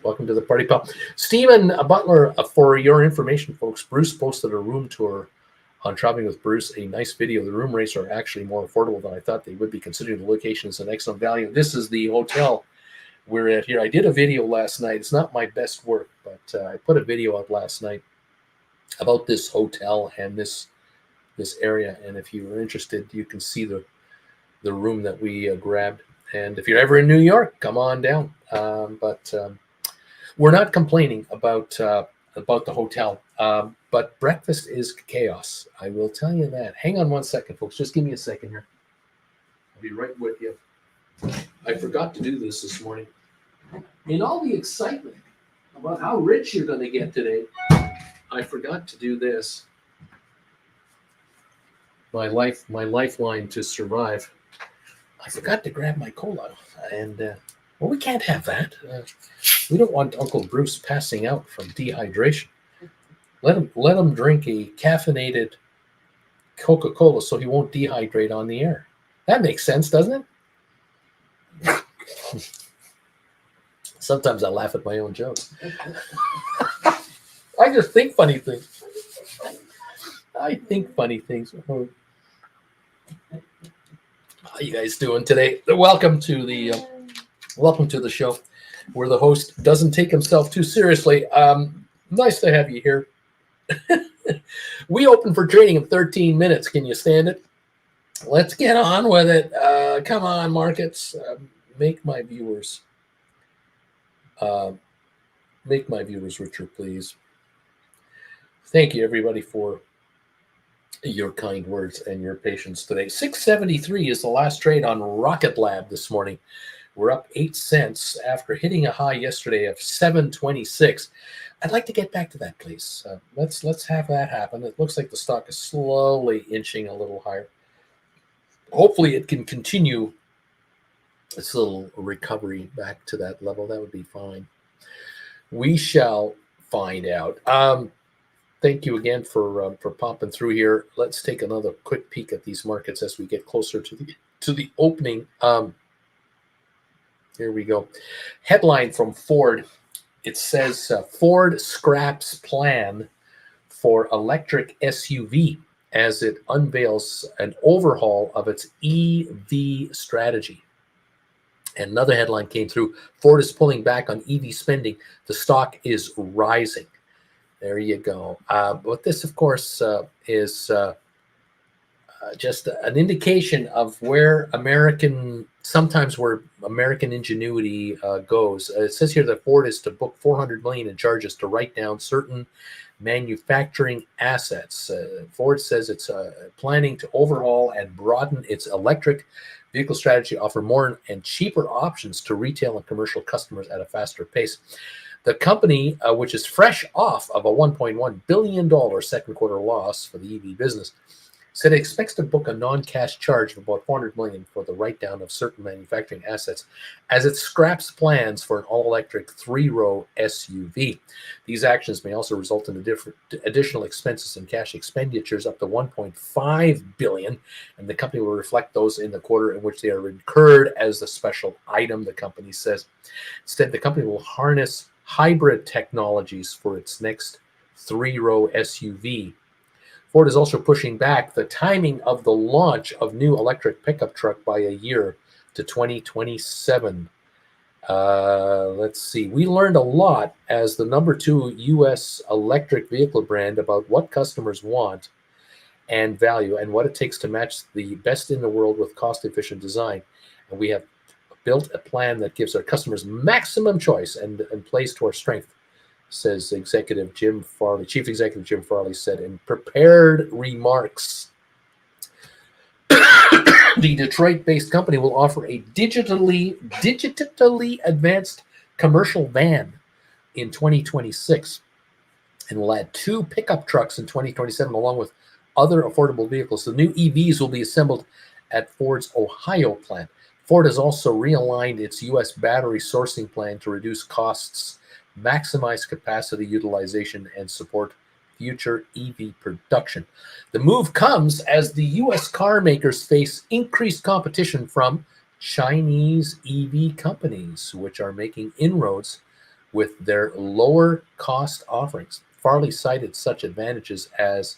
Welcome to the party, pal. Stephen Butler, for your information, folks, Bruce posted a room tour on Traveling with Bruce, a nice video. The room rates are actually more affordable than I thought they would be, considering the location is an excellent value. This is the hotel we're at here. I did a video last night. It's not my best work, but I put a video up last night about this hotel and this area. And if you are interested, you can see the room that we grabbed. And if you're ever in New York, come on down. But we're not complaining about the hotel. But breakfast is chaos. I will tell you that. Hang on one second, folks. Just give me a second here. I'll be right with you. I forgot to do this morning. In all the excitement about how rich you're going to get today, I forgot to do this. My lifeline to survive. I forgot to grab my cola, and well, we can't have that. We don't want Uncle Bruce passing out from dehydration. Let him drink a caffeinated Coca-Cola so he won't dehydrate on the air. That makes sense, doesn't it? Sometimes I laugh at my own jokes. I just think funny things. I think funny things. How you guys doing today? Welcome to the show, where the host doesn't take himself too seriously. Nice to have you here. We open for trading in 13 minutes. Can you stand it? Let's get on with it. Come on, markets. Make my viewers richer, please. Thank you, everybody, for your kind words and your patience today. 673 is the last trade on Rocket Lab this morning. We're up 8 cents after hitting a high yesterday of 726. I'd like to get back to that, please. Let's have that happen. It looks like the stock is slowly inching a little higher. Hopefully it can continue its little recovery back to that level. That would be fine. We shall find out. Thank you again for popping through here. Let's take another quick peek at these markets as we get closer to the opening. Here we go. Headline from Ford. It says Ford scraps plan for electric SUV as it unveils an overhaul of its EV strategy. And another headline came through. Ford is pulling back on EV spending. The stock is rising. There you go. But this, of course, is just an indication of where American ingenuity goes. It says here that Ford is to book $400 million in charges to write down certain manufacturing assets. Ford says it's planning to overhaul and broaden its electric vehicle strategy, offer more and cheaper options to retail and commercial customers at a faster pace. The company, which is fresh off of a $1.1 billion second quarter loss for the EV business, said it expects to book a non-cash charge of about $400 million for the write-down of certain manufacturing assets as it scraps plans for an all-electric 3-row SUV. These actions may also result in additional expenses and cash expenditures up to $1.5 billion, and the company will reflect those in the quarter in which they are incurred as a special item, the company says. Instead, the company will harness hybrid technologies for its next 3-row SUV. Ford is also pushing back the timing of the launch of new electric pickup truck by a year to 2027. Let's see. We learned a lot as the number 2 U.S. electric vehicle brand about what customers want and value and what it takes to match the best in the world with cost-efficient design. And we have built a plan that gives our customers maximum choice and plays to our strength, says Chief Executive Jim Farley said in prepared remarks. The Detroit-based company will offer a digitally advanced commercial van in 2026 and will add 2 pickup trucks in 2027 along with other affordable vehicles. The new EVs will be assembled at Ford's Ohio plant. Ford has also realigned its U.S. battery sourcing plan to reduce costs, maximize capacity utilization, and support future EV production. The move comes as the U.S. car makers face increased competition from Chinese EV companies, which are making inroads with their lower cost offerings. Farley cited such advantages as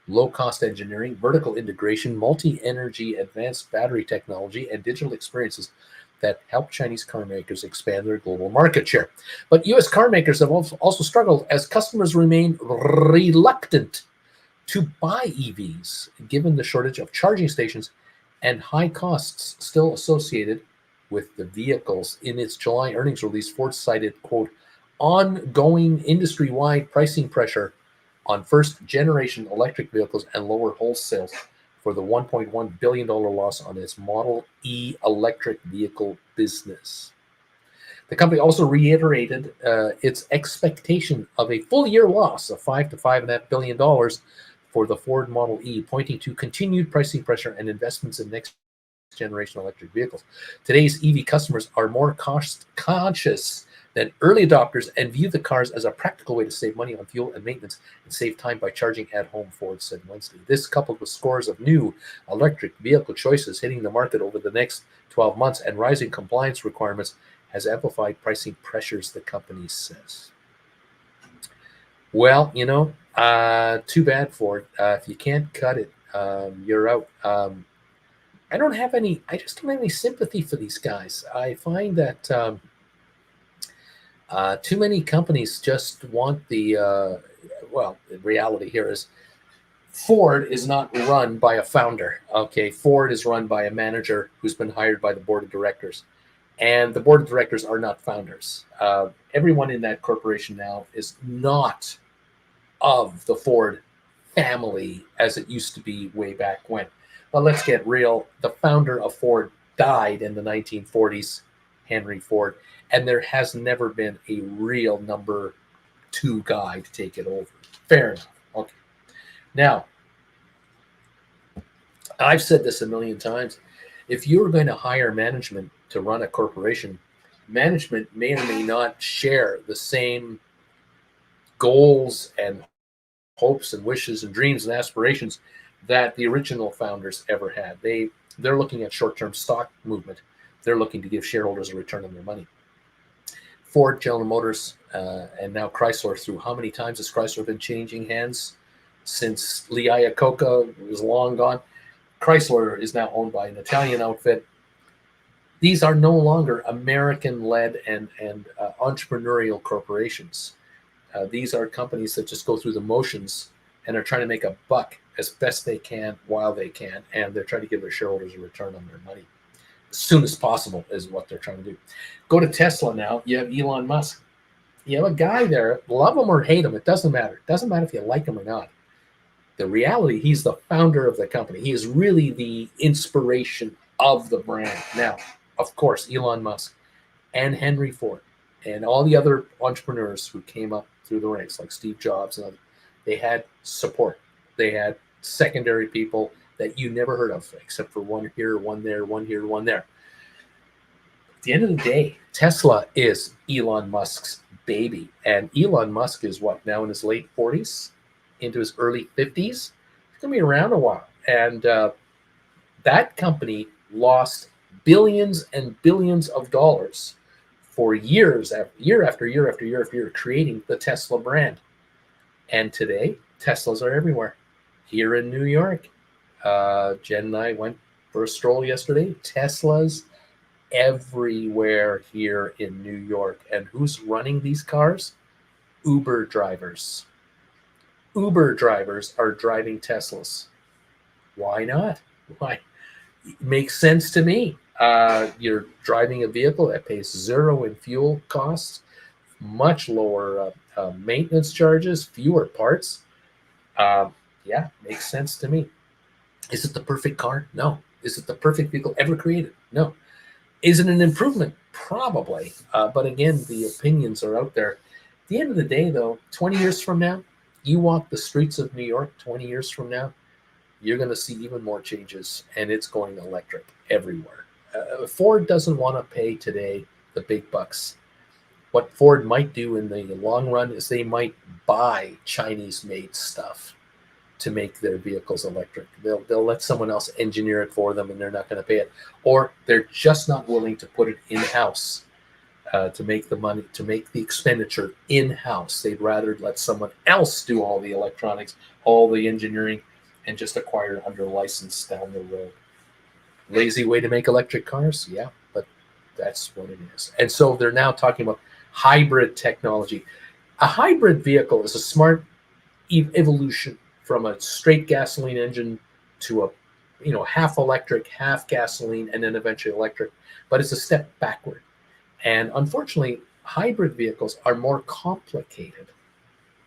low-cost engineering, vertical integration, multi-energy, advanced battery technology, and digital experiences that help Chinese car makers expand their global market share. But U.S. car makers have also struggled as customers remain reluctant to buy EVs, given the shortage of charging stations and high costs still associated with the vehicles. In its July earnings release, Ford cited, quote, ongoing industry-wide pricing pressure on first-generation electric vehicles and lower wholesales for the $1.1 billion loss on its Model E electric vehicle business. The company also reiterated its expectation of a full-year loss of $5 to $5.5 billion for the Ford Model E, pointing to continued pricing pressure and investments in next-generation electric vehicles. Today's EV customers are more cost-conscious than early adopters and view the cars as a practical way to save money on fuel and maintenance and save time by charging at home, Ford said Wednesday. This, coupled with scores of new electric vehicle choices hitting the market over the next 12 months and rising compliance requirements, has amplified pricing pressures, the company says. Well, too bad, Ford. If you can't cut it, you're out. I just don't have any sympathy for these guys. I find that too many companies just want the reality here is Ford is not run by a founder. Okay, Ford is run by a manager who's been hired by the board of directors. And the board of directors are not founders. Everyone in that corporation now is not of the Ford family as it used to be way back when. But let's get real. The founder of Ford died in the 1940s, Henry Ford, and there has never been a real number two guy to take it over. Fair enough. Okay. Now, I've said this a million times. If you're going to hire management to run a corporation, management may or may not share the same goals and hopes and wishes and dreams and aspirations that the original founders ever had. They're looking at short-term stock movement. They're looking to give shareholders a return on their money. Ford, General Motors, and now Chrysler, through how many times has Chrysler been changing hands since Lee Iacocca was long gone? Chrysler is now owned by an Italian outfit. These are no longer American-led and entrepreneurial corporations. These are companies that just go through the motions and are trying to make a buck as best they can while they can, and they're trying to give their shareholders a return on their money as soon as possible is what they're trying to do. Go to Tesla now. You have Elon Musk. You have a guy there, love him or hate him, it doesn't matter. It doesn't matter if you like him or not. The reality, he's the founder of the company. He is really the inspiration of the brand. Now, of course, Elon Musk and Henry Ford and all the other entrepreneurs who came up through the ranks, like Steve Jobs and others, they had support. They had secondary people that you never heard of, except for one here, one there, one here, one there. At the end of the day, Tesla is Elon Musk's baby. And Elon Musk is what, now in his late 40s, into his early 50s? He's going to be around a while. And that company lost billions and billions of dollars for years, year after year after year after year, creating the Tesla brand. And today, Teslas are everywhere. Here in New York, Jen and I went for a stroll yesterday. Teslas everywhere here in New York. And who's running these cars? Uber drivers. Uber drivers are driving Teslas. Why not? Why? It makes sense to me. You're driving a vehicle that pays zero in fuel costs, much lower maintenance charges, fewer parts. Yeah, makes sense to me. Is it the perfect car? No. Is it the perfect vehicle ever created? No. Is it an improvement? Probably. But again, the opinions are out there. At the end of the day, though, 20 years from now, you walk the streets of New York 20 years from now, you're going to see even more changes, and it's going electric everywhere. Ford doesn't want to pay today the big bucks. What Ford might do in the long run is they might buy Chinese-made stuff to make their vehicles electric. They'll let someone else engineer it for them, and they're not going to pay it. Or they're just not willing to put it in-house to make the money, to make the expenditure in-house. They'd rather let someone else do all the electronics, all the engineering, and just acquire under license down the road. Lazy way to make electric cars? Yeah, but that's what it is. And so they're now talking about hybrid technology. A hybrid vehicle is a smart evolution from a straight gasoline engine to a half electric, half gasoline, and then eventually electric. But it's a step backward. And unfortunately, hybrid vehicles are more complicated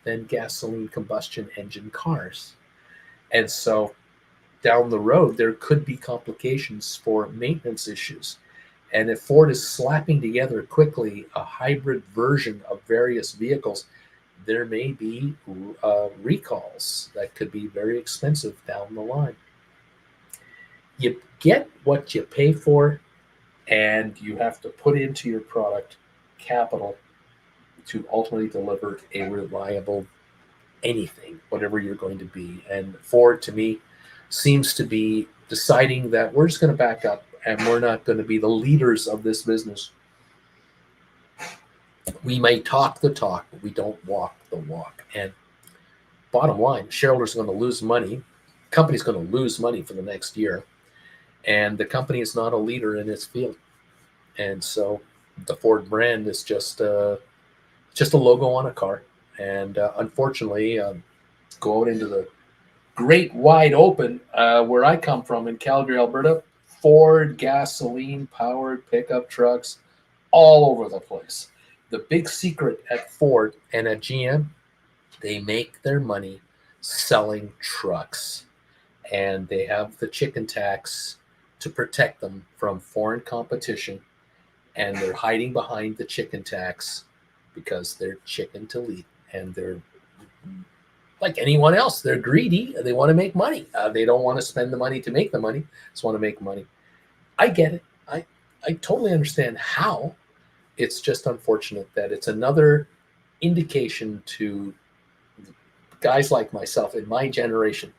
than gasoline combustion engine cars. And so down the road, there could be complications for maintenance issues. And if Ford is slapping together quickly a hybrid version of various vehicles, there may be recalls that could be very expensive down the line. You get what you pay for, and you have to put into your product capital to ultimately deliver a reliable anything, whatever you're going to be. And Ford, to me, seems to be deciding that we're just going to back up and we're not going to be the leaders of this business. We may talk the talk, but we don't walk the walk. And bottom line, shareholders are going to lose money. Company's going to lose money for the next year. And the company is not a leader in its field. And so the Ford brand is just a logo on a car. And unfortunately, go out into the great wide open where I come from in Calgary, Alberta, Ford gasoline powered pickup trucks all over the place. The big secret at Ford and at GM, they make their money selling trucks, and they have the chicken tax to protect them from foreign competition, and they're hiding behind the chicken tax because they're chicken to lead, and they're like anyone else. They're greedy. They want to make money. They don't want to spend the money to make the money. Just want to make money. I get it. I totally understand how. It's just unfortunate that it's another indication to guys like myself in my generation,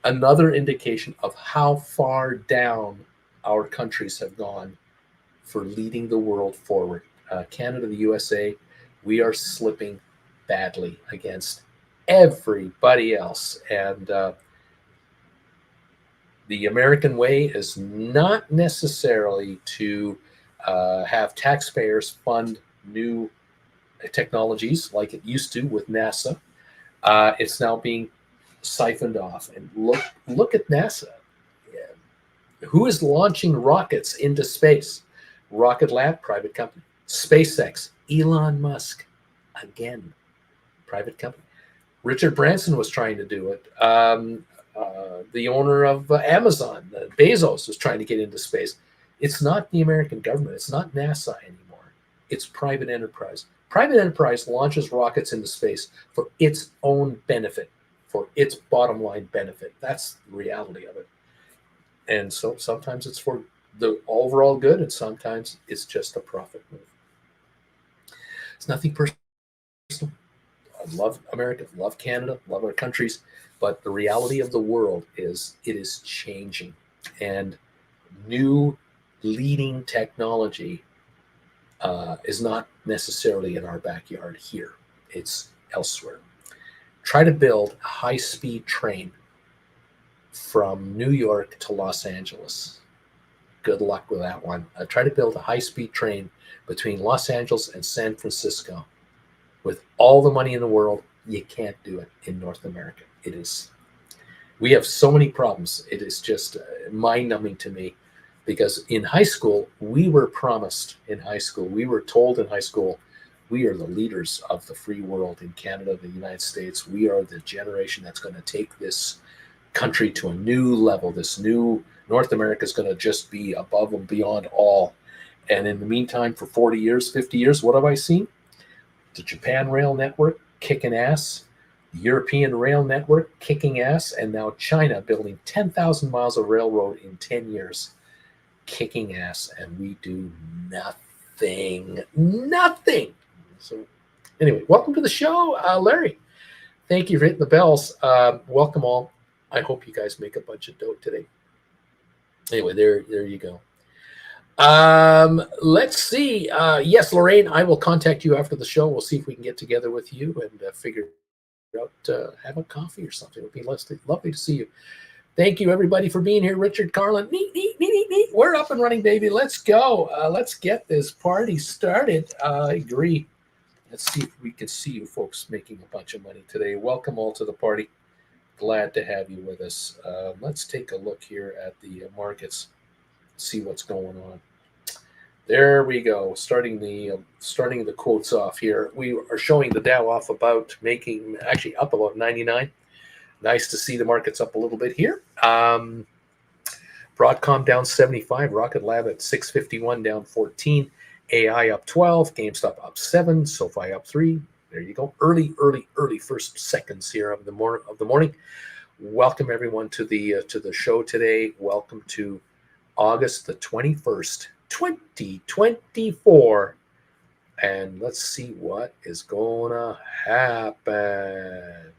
another indication of how far down our countries have gone for leading the world forward. Canada, the USA, we are slipping badly against everybody else. And the American way is not necessarily to have taxpayers fund new technologies like it used to with NASA. It's now being siphoned off. And look at NASA. Who is launching rockets into space? Rocket Lab, private company. SpaceX, Elon Musk, again, private company. Richard Branson was trying to do it. The owner of Amazon, Bezos, was trying to get into space. It's not the American government. It's not NASA anymore. It's private enterprise. Private enterprise launches rockets into space for its own benefit, for its bottom line benefit. That's the reality of it. And so sometimes it's for the overall good, and sometimes it's just a profit move. It's nothing personal. I love America, love Canada, love our countries, but the reality of the world is it is changing, and new leading technology is not necessarily in our backyard here. It's elsewhere. Try to build a high-speed train from New York to Los Angeles. Good luck with that one. Try to build a high-speed train between Los Angeles and San Francisco. With all the money in the world, you can't do it in North America. We have so many problems. It is just mind-numbing to me, because in high school, we were promised we were told in high school, we are the leaders of the free world in Canada, the United States. We are the generation that's going to take this country to a new level. This new North America is going to just be above and beyond all. And in the meantime, for 40 years, 50 years, what have I seen? The Japan Rail Network kicking ass, the European Rail Network kicking ass, and now China building 10,000 miles of railroad in 10 years, kicking ass, and we do nothing. So anyway, welcome to the show, Larry. Thank you for hitting the bells. Welcome all. I hope you guys make a bunch of dough today. Anyway, there you go. Let's see. Yes, Lorraine, I will contact you after the show. We'll see if we can get together with you and figure out to have a coffee or something. It would be lovely to see you. Thank you, everybody, for being here. Richard, Carlin, neat. We're up and running, baby. Let's go. Let's get this party started. I agree. Let's see if we can see you folks making a bunch of money today. Welcome all to the party. Glad to have you with us. Let's take a look here at the markets, see what's going on. There we go. Starting the quotes off here. We are showing the Dow off about actually up about 99. Nice to see the markets up a little bit here. Broadcom down 75. Rocket Lab at 651 down 14. AI up 12. GameStop up 7. Sofi up 3. There you go. Early first seconds here of the morning. Welcome everyone to the show today. Welcome to August the 21st, 2024. And let's see what is gonna happen.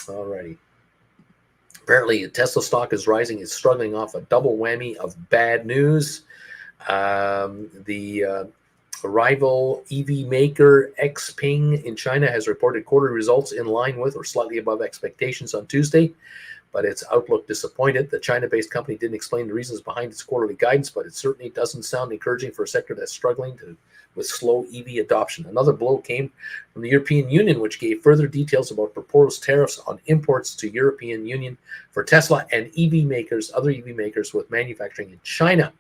Alrighty. Apparently, Tesla stock is rising. It's struggling off a double whammy of bad news. The rival EV maker Xpeng in China has reported quarterly results in line with or slightly above expectations on Tuesday, but its outlook disappointed. The China-based company didn't explain the reasons behind its quarterly guidance, but it certainly doesn't sound encouraging for a sector that's struggling with slow EV adoption. Another blow came from the European Union, which gave further details about proposed tariffs on imports to European Union for Tesla and other EV makers with manufacturing in China.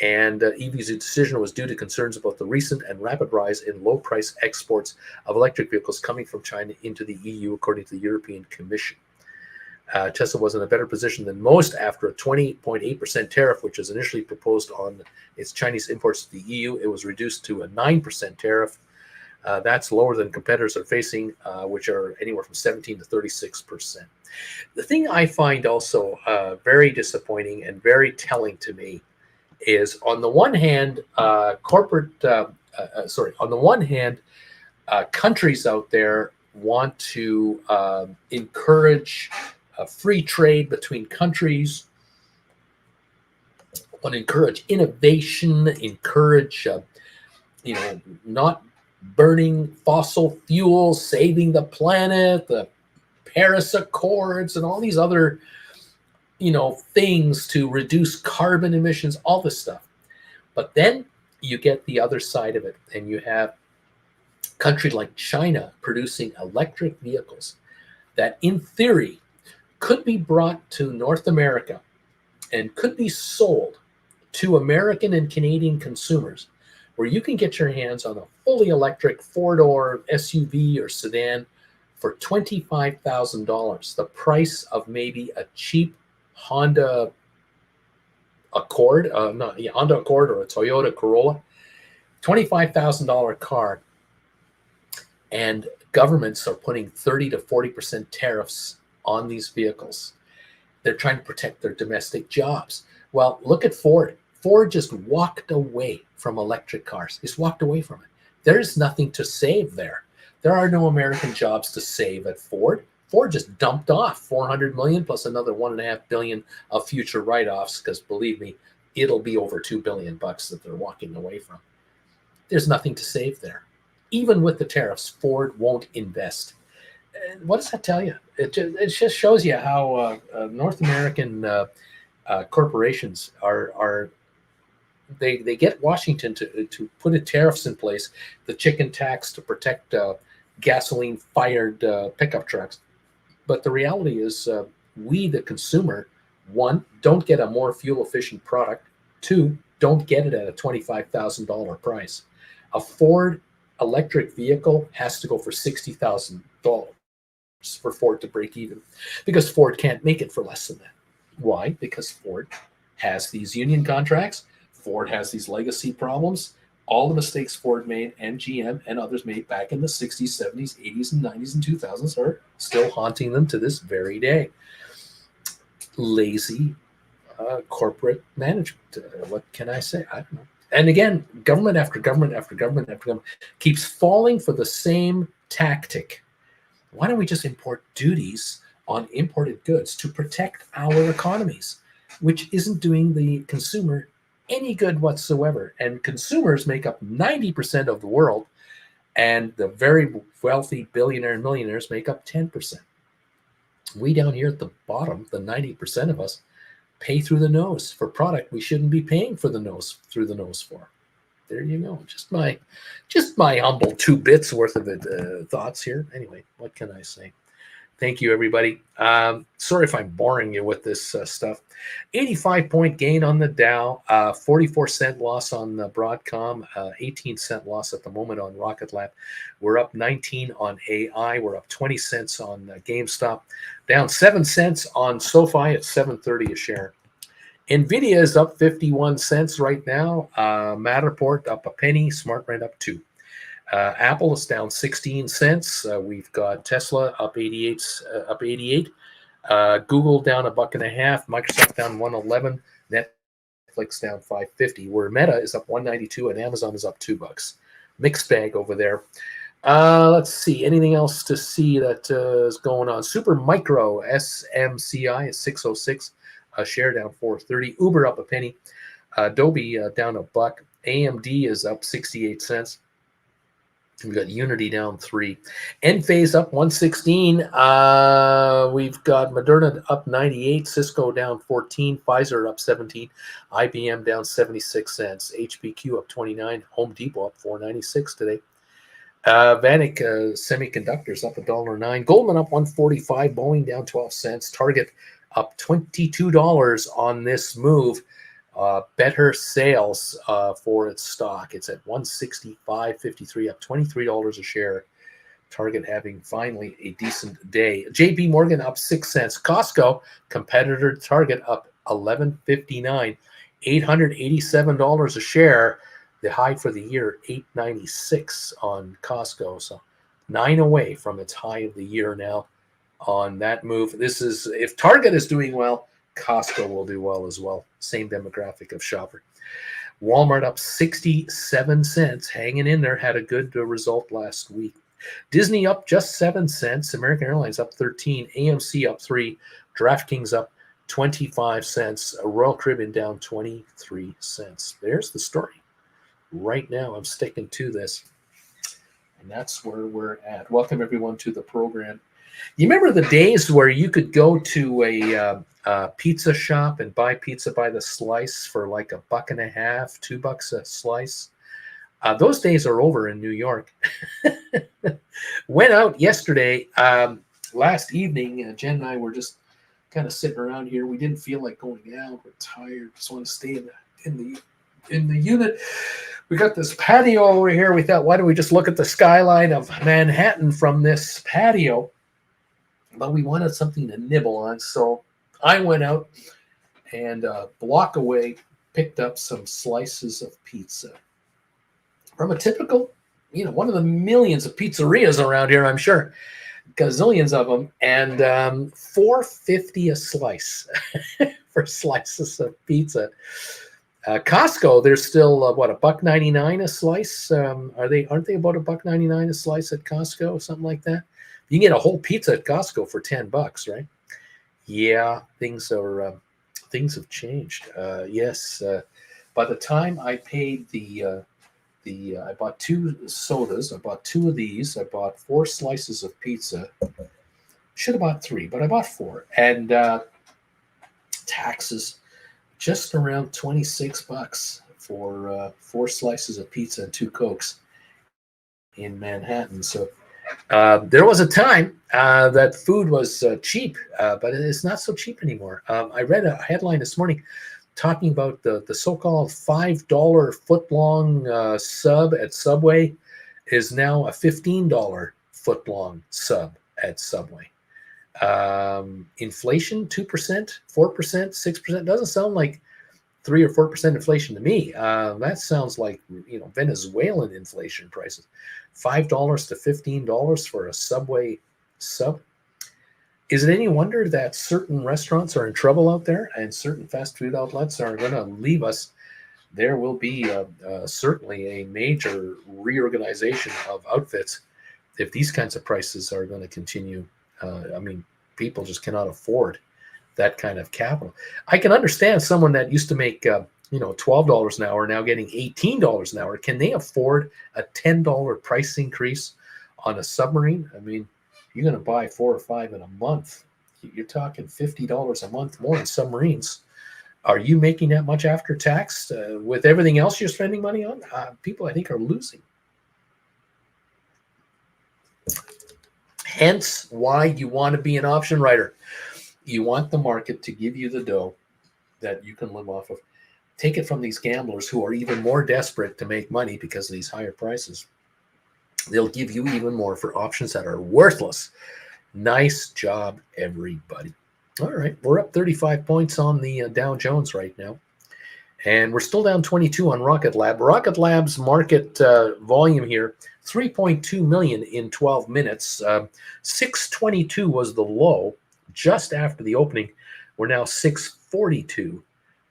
EV's decision was due to concerns about the recent and rapid rise in low-price exports of electric vehicles coming from China into the EU, according to the European Commission. Tesla was in a better position than most after a 20.8% tariff, which was initially proposed on its Chinese imports to the EU. It was reduced to a 9% tariff. That's lower than competitors are facing, which are anywhere from 17 to 36%. The thing I find also very disappointing and very telling to me is, on the one hand, countries out there want to encourage free trade between countries, want to encourage innovation, encourage not burning fossil fuels, saving the planet, the Paris Accords, and all these other things to reduce carbon emissions, all this stuff. But then you get the other side of it, and you have a country like China producing electric vehicles that, in theory, could be brought to North America and could be sold to American and Canadian consumers, where you can get your hands on a fully electric four-door SUV or sedan for $25,000, the price of maybe a cheap Honda Accord, Honda Accord or a Toyota Corolla, $25,000 car, and governments are putting 30 to 40% tariffs on these vehicles. They're trying to protect their domestic jobs. Well, look at Ford. Ford just walked away from electric cars. Just walked away from it. There's nothing to save there. There are no American jobs to save at Ford. Ford just dumped off $400 million plus another $1.5 billion of future write-offs, because believe me, it'll be over $2 billion that they're walking away from. There's nothing to save there. Even with the tariffs, Ford won't invest. What does that tell you? It just shows you how North American corporations they get Washington to put tariffs in place, the chicken tax to protect gasoline-fired pickup trucks. But the reality is, we, the consumer, one, don't get a more fuel-efficient product. Two, don't get it at a $25,000 price. A Ford electric vehicle has to go for $60,000 for Ford to break even, because Ford can't make it for less than that. Why? Because Ford has these union contracts. Ford has these legacy problems. All the mistakes Ford made and GM and others made back in the 60s, 70s, 80s, and 90s and 2000s are still haunting them to this very day. Lazy corporate management. What can I say? I don't know. And again, government after government after government after government keeps falling for the same tactic. Why don't we just import duties on imported goods to protect our economies, which isn't doing the consumer any good whatsoever? And consumers make up 90% of the world, and the very wealthy billionaire and millionaires make up 10%. We down here at the bottom, the 90% of us, pay through the nose for product we shouldn't be paying for the nose through the nose for. There you go. Just my humble 2 bits worth of it, thoughts here. Anyway, what can I say? Thank you, everybody. Sorry if I'm boring you with this stuff. 85-point gain on the Dow, 44-cent loss on the Broadcom, 18-cent loss at the moment on Rocket Lab. We're up 19 on AI. We're up 20 cents on GameStop, down 7 cents on Sofi at $7.30 a share. NVIDIA is up 51 cents right now. Matterport up a penny. SmartRent up 2. Apple is down 16 cents. We've got Tesla up 88. Google down $1.50. Microsoft down 111. Netflix down 5.50. Where Meta is up 192 and Amazon is up $2. Mixed bag over there. Let's see. Anything else to see that is going on? Super Micro SMCI is 606. A share down 4.30. Uber up a penny. Adobe down $1. AMD is up 68 cents. We've got Unity down 3. Enphase up 116. We've got Moderna up 98. Cisco down 14. Pfizer up 17. IBM down 76 cents. HPQ up 29. Home Depot up 4.96 today. Vanik Semiconductors up $1.09. Goldman up 145. Boeing down 12 cents. Target up $22 on this move. Better sales for its stock. It's at $165.53, up $23 a share. Target having finally a decent day. JP Morgan up 6 cents. Costco, competitor Target, up $11.59, $887 a share. The high for the year, $8.96 on Costco. So 9 away from its high of the year now on that move. This is, if Target is doing well, Costco will do well as well. Same demographic of shopper. Walmart up 67 cents, hanging in there, had a good result last week. Disney up just 7 cents. American Airlines up 13. AMC up 3. DraftKings up 25 cents. Royal Caribbean down 23 cents. There's the story. Right now, I'm sticking to this. And that's where we're at. Welcome, everyone, to the program. You remember the days where you could go to a pizza shop and buy pizza by the slice for like $1.50, $2 a slice? Those days are over in New York. Went out yesterday, last evening. Jen and I were just kind of sitting around here. We didn't feel like going out. We're tired. Just want to stay in the unit. We got this patio over here. We thought, why don't we just look at the skyline of Manhattan from this patio? But we wanted something to nibble on, so I went out and a block away picked up some slices of pizza from a typical, one of the millions of pizzerias around here, I'm sure, gazillions of them, and $4.50 a slice for slices of pizza. Costco, they're still $1.99 a slice? Aren't they about $1.99 a slice at Costco, something like that? You can get a whole pizza at Costco for $10, right? Yeah, things have changed. Yes, by the time I paid I bought 2 sodas. I bought 2 of these. I bought 4 slices of pizza. Should have bought 3, but I bought 4. And taxes, just around $26 for 4 slices of pizza and 2 Cokes in Manhattan. So there was a time that food was cheap, but it's not so cheap anymore. I read a headline this morning talking about the so-called $5 foot-long sub at Subway is now a $15 foot-long sub at Subway. Inflation, 2%, 4%, 6%, doesn't sound like 3 or 4% inflation to me. That sounds like Venezuelan inflation prices. $5 to $15 for a Subway sub. Is it any wonder that certain restaurants are in trouble out there and certain fast food outlets are going to leave us? There will be certainly a major reorganization of outfits if these kinds of prices are going to continue. People just cannot afford that kind of capital. I can understand someone that used to make $12 an hour, now getting $18 an hour. Can they afford a $10 price increase on a submarine? I mean, you're going to buy 4 or 5 in a month. You're talking $50 a month more in submarines. Are you making that much after tax with everything else you're spending money on? People, I think, are losing. Hence why you want to be an option writer. You want the market to give you the dough that you can live off of. Take it from these gamblers who are even more desperate to make money because of these higher prices. They'll give you even more for options that are worthless. Nice job, everybody. All right, we're up 35 points on the Dow Jones right now. And we're still down 22 on Rocket Lab. Rocket Lab's market volume here, 3.2 million in 12 minutes. 622 was the low just after the opening. We're now 642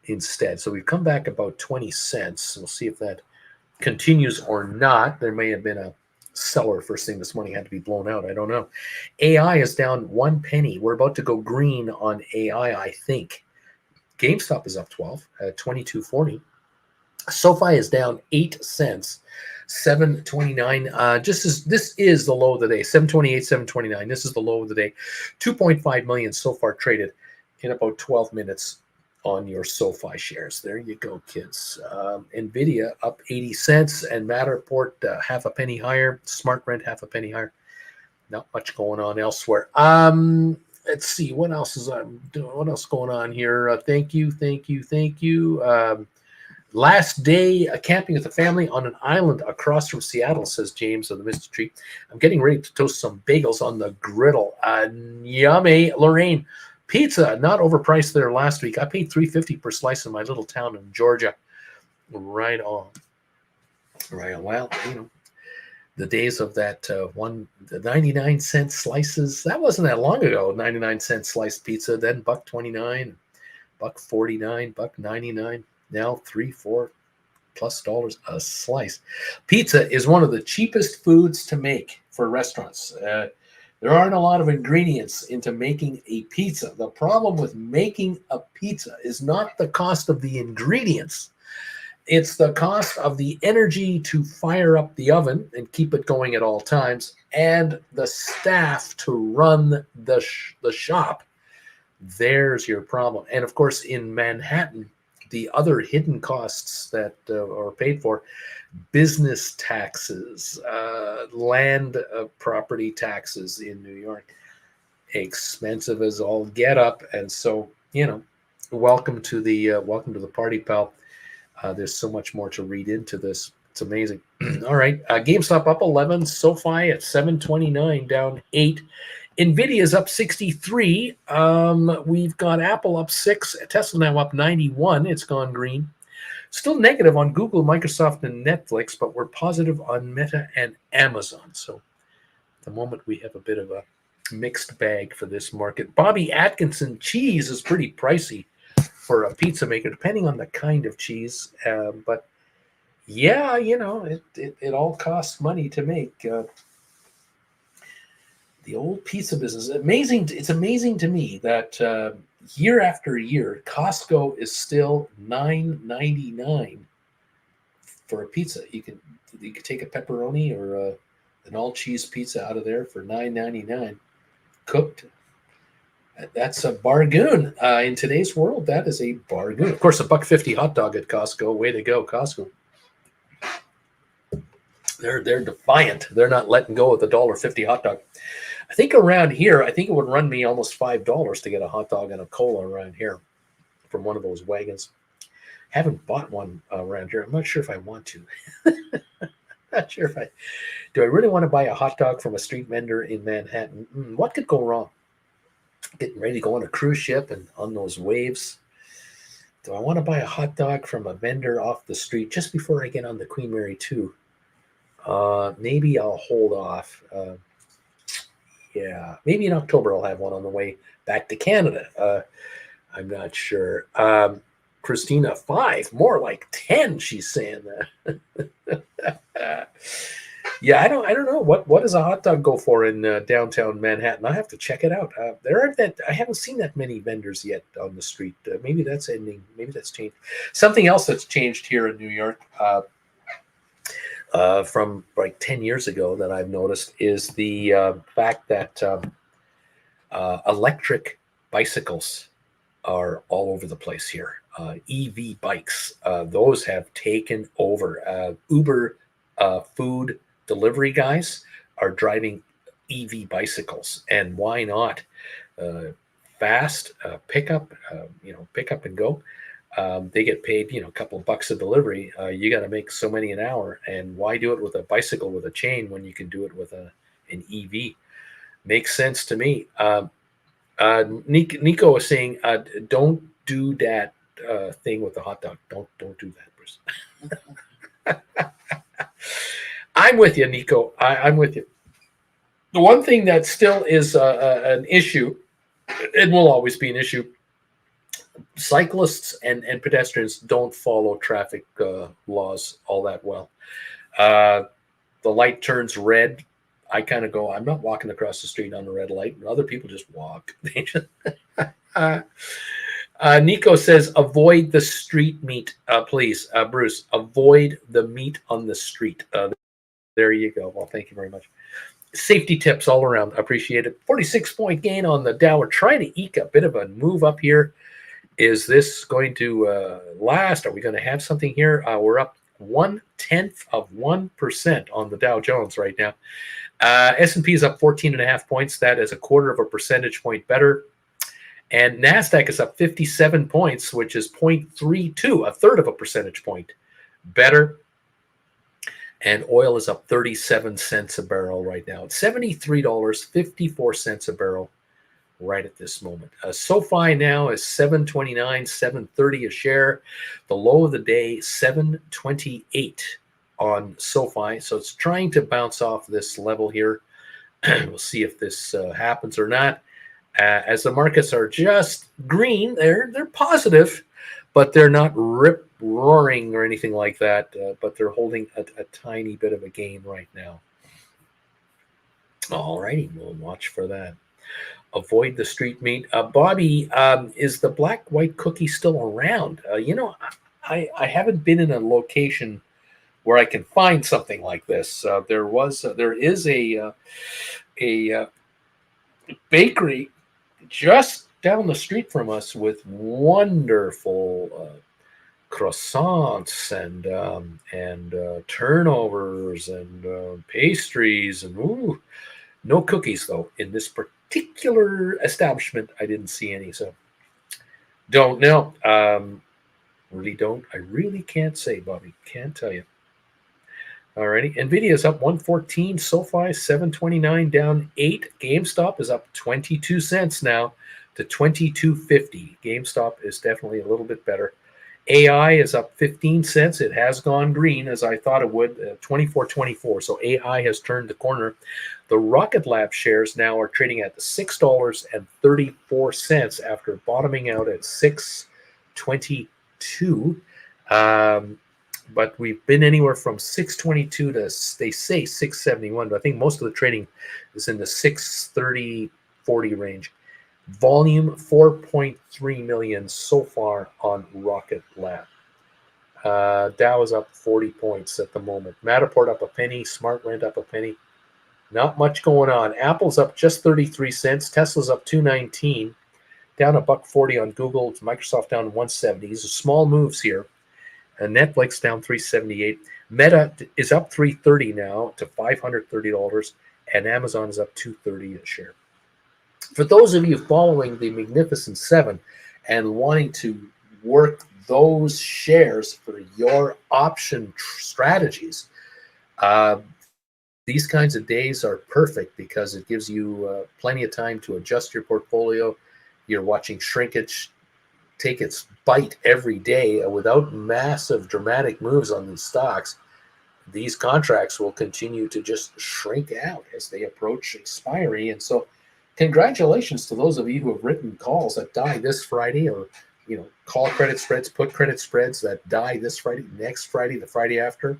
instead. So we've come back about 20 cents. We'll see if that continues or not. There may have been a seller first thing this morning, had to be blown out. I don't know. AI is down 1 penny. We're about to go green on AI, I think. GameStop is up 12 at 22.40. Sofi is down 8 cents, 7.29. This is the low of the day, 7.28, 7.29. This is the low of the day. 2.5 million so far traded in about 12 minutes on your Sofi shares. There you go, kids. Nvidia up 80 cents and Matterport half a penny higher. SmartRent half a penny higher. Not much going on elsewhere. Let's see what else is what else going on here. Thank you. Last day camping with the family on an island across from Seattle, says James of the Misty Tree. I'm getting ready to toast some bagels on the griddle. Yummy. Lorraine, pizza not overpriced there last week. I paid $3.50 per slice in my little town in Georgia. Right on. Well, the days of that the 99-cent slices, that wasn't that long ago. 99-cent sliced pizza, then $1.29, $1.49, $1.99. Now $3-4+ a slice. Pizza is one of the cheapest foods to make for restaurants. There aren't a lot of ingredients into making a pizza. The problem with making a pizza is not the cost of the ingredients. It's the cost of the energy to fire up the oven and keep it going at all times, and the staff to run the shop. There's your problem. And of course, in Manhattan, the other hidden costs that are paid for, business taxes, land property taxes in New York, expensive as all get up. And so, welcome to the party, pal. There's so much more to read into this. It's amazing. All right. GameStop up 11. SoFi at 7.29, down 8. Nvidia is up 63. We've got Apple up 6. Tesla now up 91. It's gone green. Still negative on Google, Microsoft, and Netflix, but we're positive on Meta and Amazon. So at the moment, we have a bit of a mixed bag for this market. Bobby Atkinson cheese is pretty pricey for a pizza maker, depending on the kind of cheese. But yeah, it all costs money to make. The old pizza business. It's amazing to me that year after year, Costco is still $9.99 for a pizza. You can take a pepperoni or an all cheese pizza out of there for $9.99, cooked. That's a bargain. In today's world, that is a bargain. Of course, a $1.50 hot dog at Costco. Way to go, Costco. They're defiant. They're not letting go of the $1.50 hot dog. I think around here, it would run me almost $5 to get a hot dog and a cola around here from one of those wagons. Haven't bought one around here. I'm not sure if I want to. Not sure if do I really want to buy a hot dog from a street vendor in Manhattan? What could go wrong? Getting ready to go on a cruise ship and on those waves. Do I want to buy a hot dog from a vendor off the street just before I get on the Queen Mary 2? Maybe I'll hold off. Yeah, maybe in October I'll have one on the way back to Canada. I'm not sure. Christina, 5, more like 10, she's saying that. Yeah, I don't know what does a hot dog go for in downtown Manhattan. I have to check it out. There aren't that I haven't seen that many vendors yet on the street. Maybe that's ending. Maybe that's changed. Something else that's changed here in New York from like 10 years ago that I've noticed is the fact that electric bicycles are all over the place here. EV bikes, those have taken over. Uber food delivery guys are driving EV bicycles, and why not? Uh, Fast pickup, pick up and go. They get paid, a couple of bucks a delivery. You got to make so many an hour, and why do it with a bicycle with a chain when you can do it with an EV? Makes sense to me. Nico was saying, "Don't do that thing with the hot dog. Don't do that, Bruce." I'm with you, Nico. I'm with you. The one thing that still is an issue, and will always be an issue, cyclists and pedestrians don't follow traffic laws all that well. Uh, the light turns red. I kind of go, I'm not walking across the street on a red light. And other people just walk. uh, Nico says, avoid the street meat, please. Bruce, avoid the meat on the street. There you go. Well, thank you very much. Safety tips all around. Appreciate it. 46-point gain on the Dow. We're trying to eke a bit of a move up here. Is this going to last? Are we going to have something here? We're up 0.1% on the Dow Jones right now. S&P is up 14.5 points. That is a quarter of a percentage point better. And NASDAQ is up 57 points, which is 0.32, a third of a percentage point better. And oil is up 37 cents a barrel right now. It's $73.54 a barrel right at this moment. SoFi now is 729, 730 a share. The low of the day, 728 on SoFi. So it's trying to bounce off this level here. We'll see if this happens or not. As the markets are just green, they're positive, but they're not rip roaring or anything like that. But they're holding a tiny bit of a gain right now. All righty, we'll watch for that. Avoid the street meat. Bobby, is the black white cookie still around? I haven't been in a location where I can find something like this. There is a bakery just down the street from us with wonderful croissants and turnovers and pastries and no cookies though in this particular establishment. I didn't see any, so don't know. Really don't. I really can't say, Bobby. Can't tell you. Alrighty. Nvidia's up 114. SoFi 729, down 8. GameStop is up 22 cents now to 22.50. GameStop is definitely a little bit better. AI is up 15 cents. It has gone green as I thought it would, 24.24. So AI has turned the corner. The Rocket Lab shares now are trading at $6.34 after bottoming out at $6.22. But we've been anywhere from 622 to, they say, 671. But I think most of the trading is in the 630, 40 range. Volume 4.3 million so far on Rocket Lab. Dow is up 40 points at the moment. Matterport up a penny. Smart Rent up a penny. Not much going on. Apple's up just 33 cents. Tesla's up 219. Down $1.40 on Google. Microsoft down 170. These are small moves here. Netflix down 378. Meta is up 330 now to $530, and Amazon is up 230 a share. For those of you following the Magnificent Seven and wanting to work those shares for your option strategies, these kinds of days are perfect because it gives you plenty of time to adjust your portfolio. You're watching shrinkage take its bite every day without massive dramatic moves on these stocks. These contracts will continue to just shrink out as they approach expiry. And so congratulations to those of you who have written calls that die this Friday, or call credit spreads, put credit spreads that die this Friday, next Friday, the Friday after.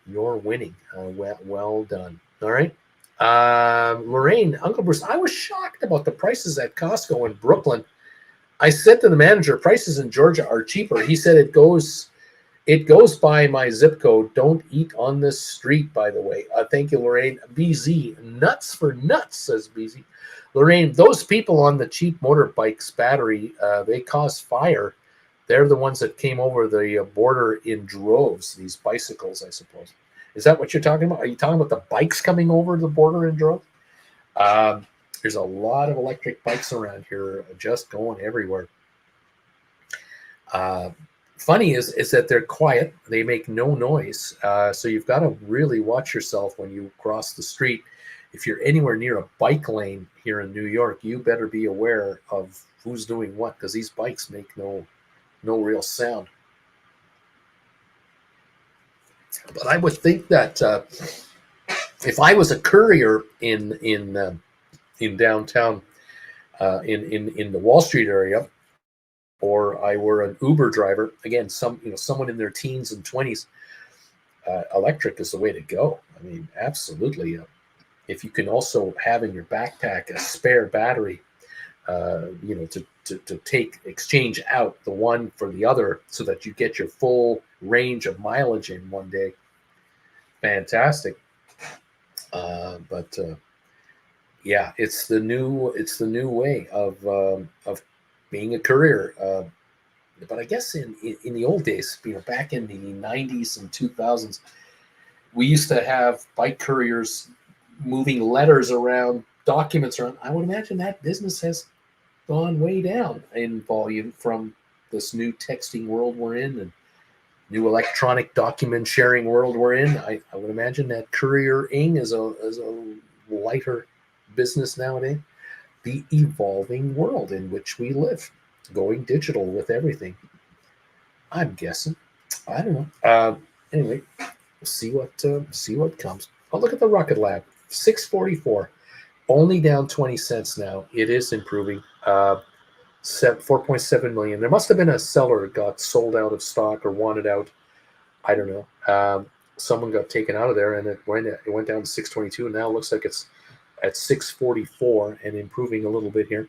You're winning. Well done. All right. Lorraine, Uncle Bruce, I was shocked about the prices at Costco in Brooklyn. I said to the manager, prices in Georgia are cheaper. He said it goes by my zip code. Don't eat on this street, by the way. Thank you, Lorraine. BZ, nuts for nuts, says BZ. Lorraine, those people on the cheap motorbikes battery, they cause fire. They're the ones that came over the border in droves, these bicycles, I suppose. Is that what you're talking about? Are you talking about the bikes coming over the border in droves? Um, there's a lot of electric bikes around here just going everywhere. Uh, Funny is that they're quiet. They make no noise. So you've got to really watch yourself when you cross the street. If you're anywhere near a bike lane here in New York, you better be aware of who's doing what, because these bikes make no real sound. But I would think that if I was a courier in downtown in the Wall Street area, or I were an Uber driver, again, someone in their teens and 20s, electric is the way to go. I mean, absolutely. If you can also have in your backpack a spare battery, to take exchange out the one for the other, so that you get your full range of mileage in one day. Fantastic. But yeah, it's the new way of being a courier. But I guess in the old days, back in the 90s and 2000s, we used to have bike couriers moving letters around, documents around. I would imagine that business has gone way down in volume from this new texting world we're in, and new electronic document sharing world we're in. I would imagine that couriering is a lighter business nowadays. The evolving world in which we live, going digital with everything. I'm guessing. I don't know. Anyway, we'll see what comes. Oh, look at the Rocket Lab, 644, only down 20 cents now. It is improving. 4.7 million. There must have been a seller got sold out of stock or wanted out. I don't know. Someone got taken out of there, and it went down to 622, and now it looks like it's at 644 and improving a little bit here.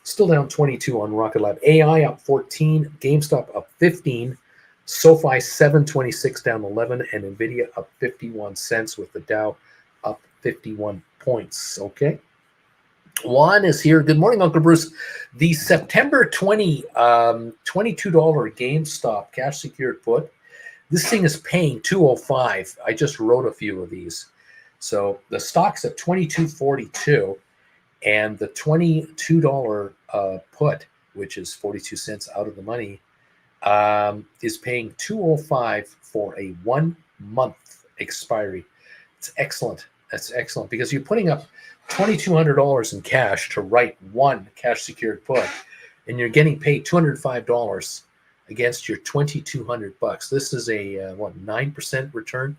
Still down 22 on Rocket Lab. AI up 14, GameStop up 15, SoFi 726 down 11, and Nvidia up 51 cents, with the Dow up 51 points. Okay. Juan is here. Good morning, Uncle Bruce. The September 20 $22 GameStop cash secured put. This thing is paying 205. I just wrote a few of these. So the stock's at 22.42, and the $22 put, which is 42 cents out of the money, is paying 205 for a 1 month expiry. It's excellent. That's excellent, because you're putting up $2,200 in cash to write one cash secured put, and you're getting paid $205 against your $2,200. This is a 9% return,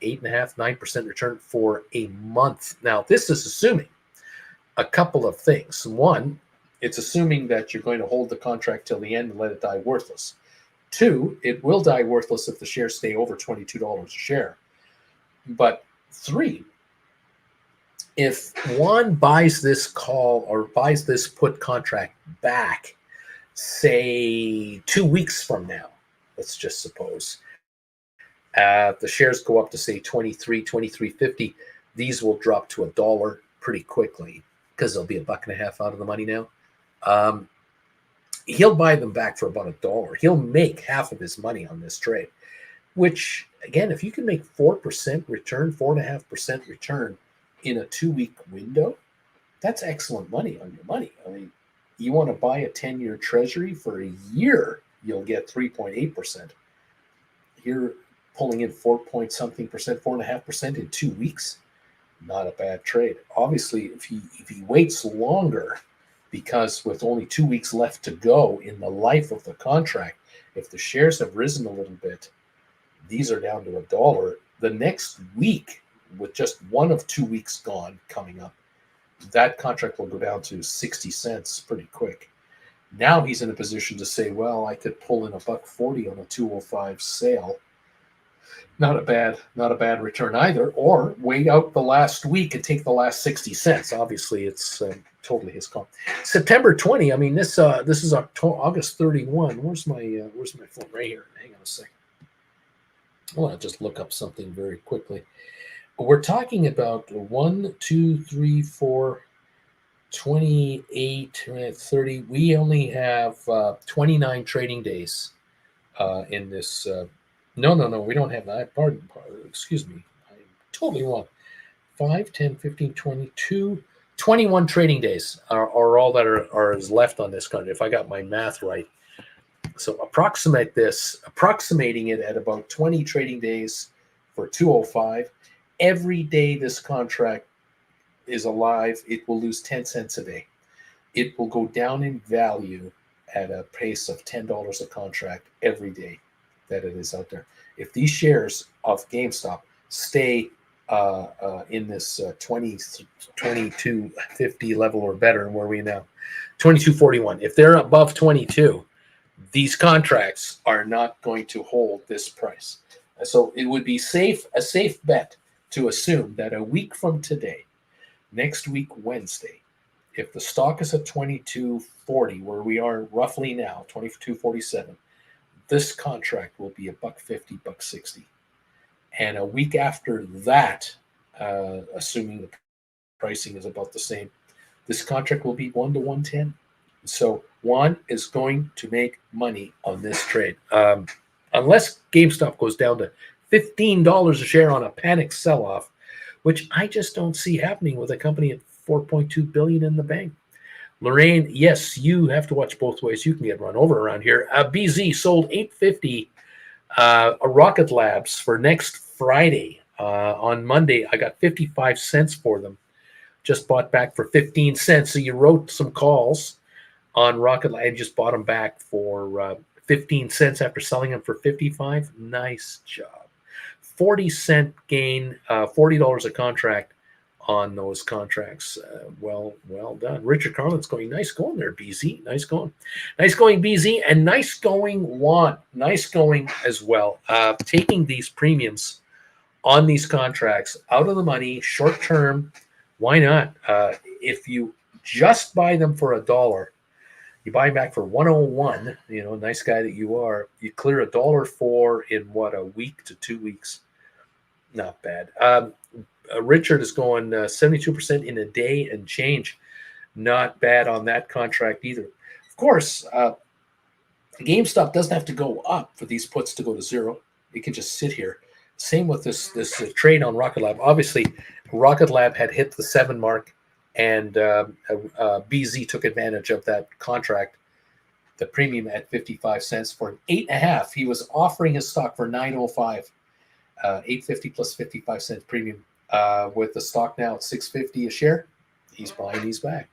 8.5%, 9% return for a month. Now, this is assuming a couple of things. One, it's assuming that you're going to hold the contract till the end and let it die worthless. Two, it will die worthless if the shares stay over $22 a share. But three, if Juan buys this call or buys this put contract back, say 2 weeks from now, let's just suppose, the shares go up to say 23.50, these will drop to $1 pretty quickly, because they'll be $1.50 out of the money now. He'll buy them back for about $1. He'll make half of his money on this trade, which, again, if you can make 4% return, 4.5% return in a 2-week window, that's excellent money on your money. I mean, you want to buy a 10-year treasury for a year, you'll get 3.8%. You're pulling in 4-point-something percent, 4.5% in 2 weeks. Not a bad trade. Obviously, if he waits longer, because with only 2 weeks left to go in the life of the contract, if the shares have risen a little bit, these are down to $1. The next week, with just one of 2 weeks gone coming up, that contract will go down to 60 cents pretty quick. Now he's in a position to say, well, I could pull in $1.40 on a 205 sale. Not a bad return either. Or wait out the last week and take the last 60 cents. Obviously, it's totally his call. September 20. I mean, this is August 31. Where's my phone? Right here. Hang on a second. I want to just look up something very quickly. We're talking about 1, 2, 3, 4, 28, 30. We only have 29 trading days in this. No. We don't have that. Pardon. Excuse me. I'm totally wrong. 5, 10, 15, 22, 21 trading days are all that are is left on this contract, if I got my math right. So approximating it at about 20 trading days for 205. Every day this contract is alive, it will lose 10 cents a day. It will go down in value at a pace of $10 a contract every day that it is out there. If these shares of GameStop stay in this 22.50 level or better, where are we now? 22.41. If they're above 22, these contracts are not going to hold this price. So it would be a safe bet to assume that a week from today, next week, Wednesday, if the stock is at 22.40, where we are roughly now, 22.47, this contract will be $1.50, $1.60. And a week after that, assuming the pricing is about the same, this contract will be 1 to 110. So Juan is going to make money on this trade. Unless GameStop goes down to $15 a share on a panic sell-off, which I just don't see happening with a company at $4.2 billion in the bank. Lorraine, yes, you have to watch both ways. You can get run over around here. BZ sold $850 Rocket Labs for next Friday. On Monday, I got 55 cents for them. Just bought back for 15 cents. So you wrote some calls on Rocket Lab and just bought them back for 15 cents after selling them for 55. Nice job. 40-cent gain, $40 a contract on those contracts. Well done. Richard Carlin's going, nice going there, BZ. Nice going, BZ, and nice going, Juan. Nice going as well. Taking these premiums on these contracts out of the money, short term. Why not? If you just buy them for $1, you buy them back for 101. Nice guy that you are. You clear $1.04 in what, a week to 2 weeks? Not bad. Richard is going 72% in a day and change. Not bad on that contract either. Of course, GameStop doesn't have to go up for these puts to go to zero. It can just sit here. Same with this trade on Rocket Lab. Obviously, Rocket Lab had hit the 7 mark, and BZ took advantage of that contract, the premium at 55 cents for 8.5. He was offering his stock for 9.05, 8.50 plus 55 cents premium. With the stock now at 6.50 a share, he's buying these back.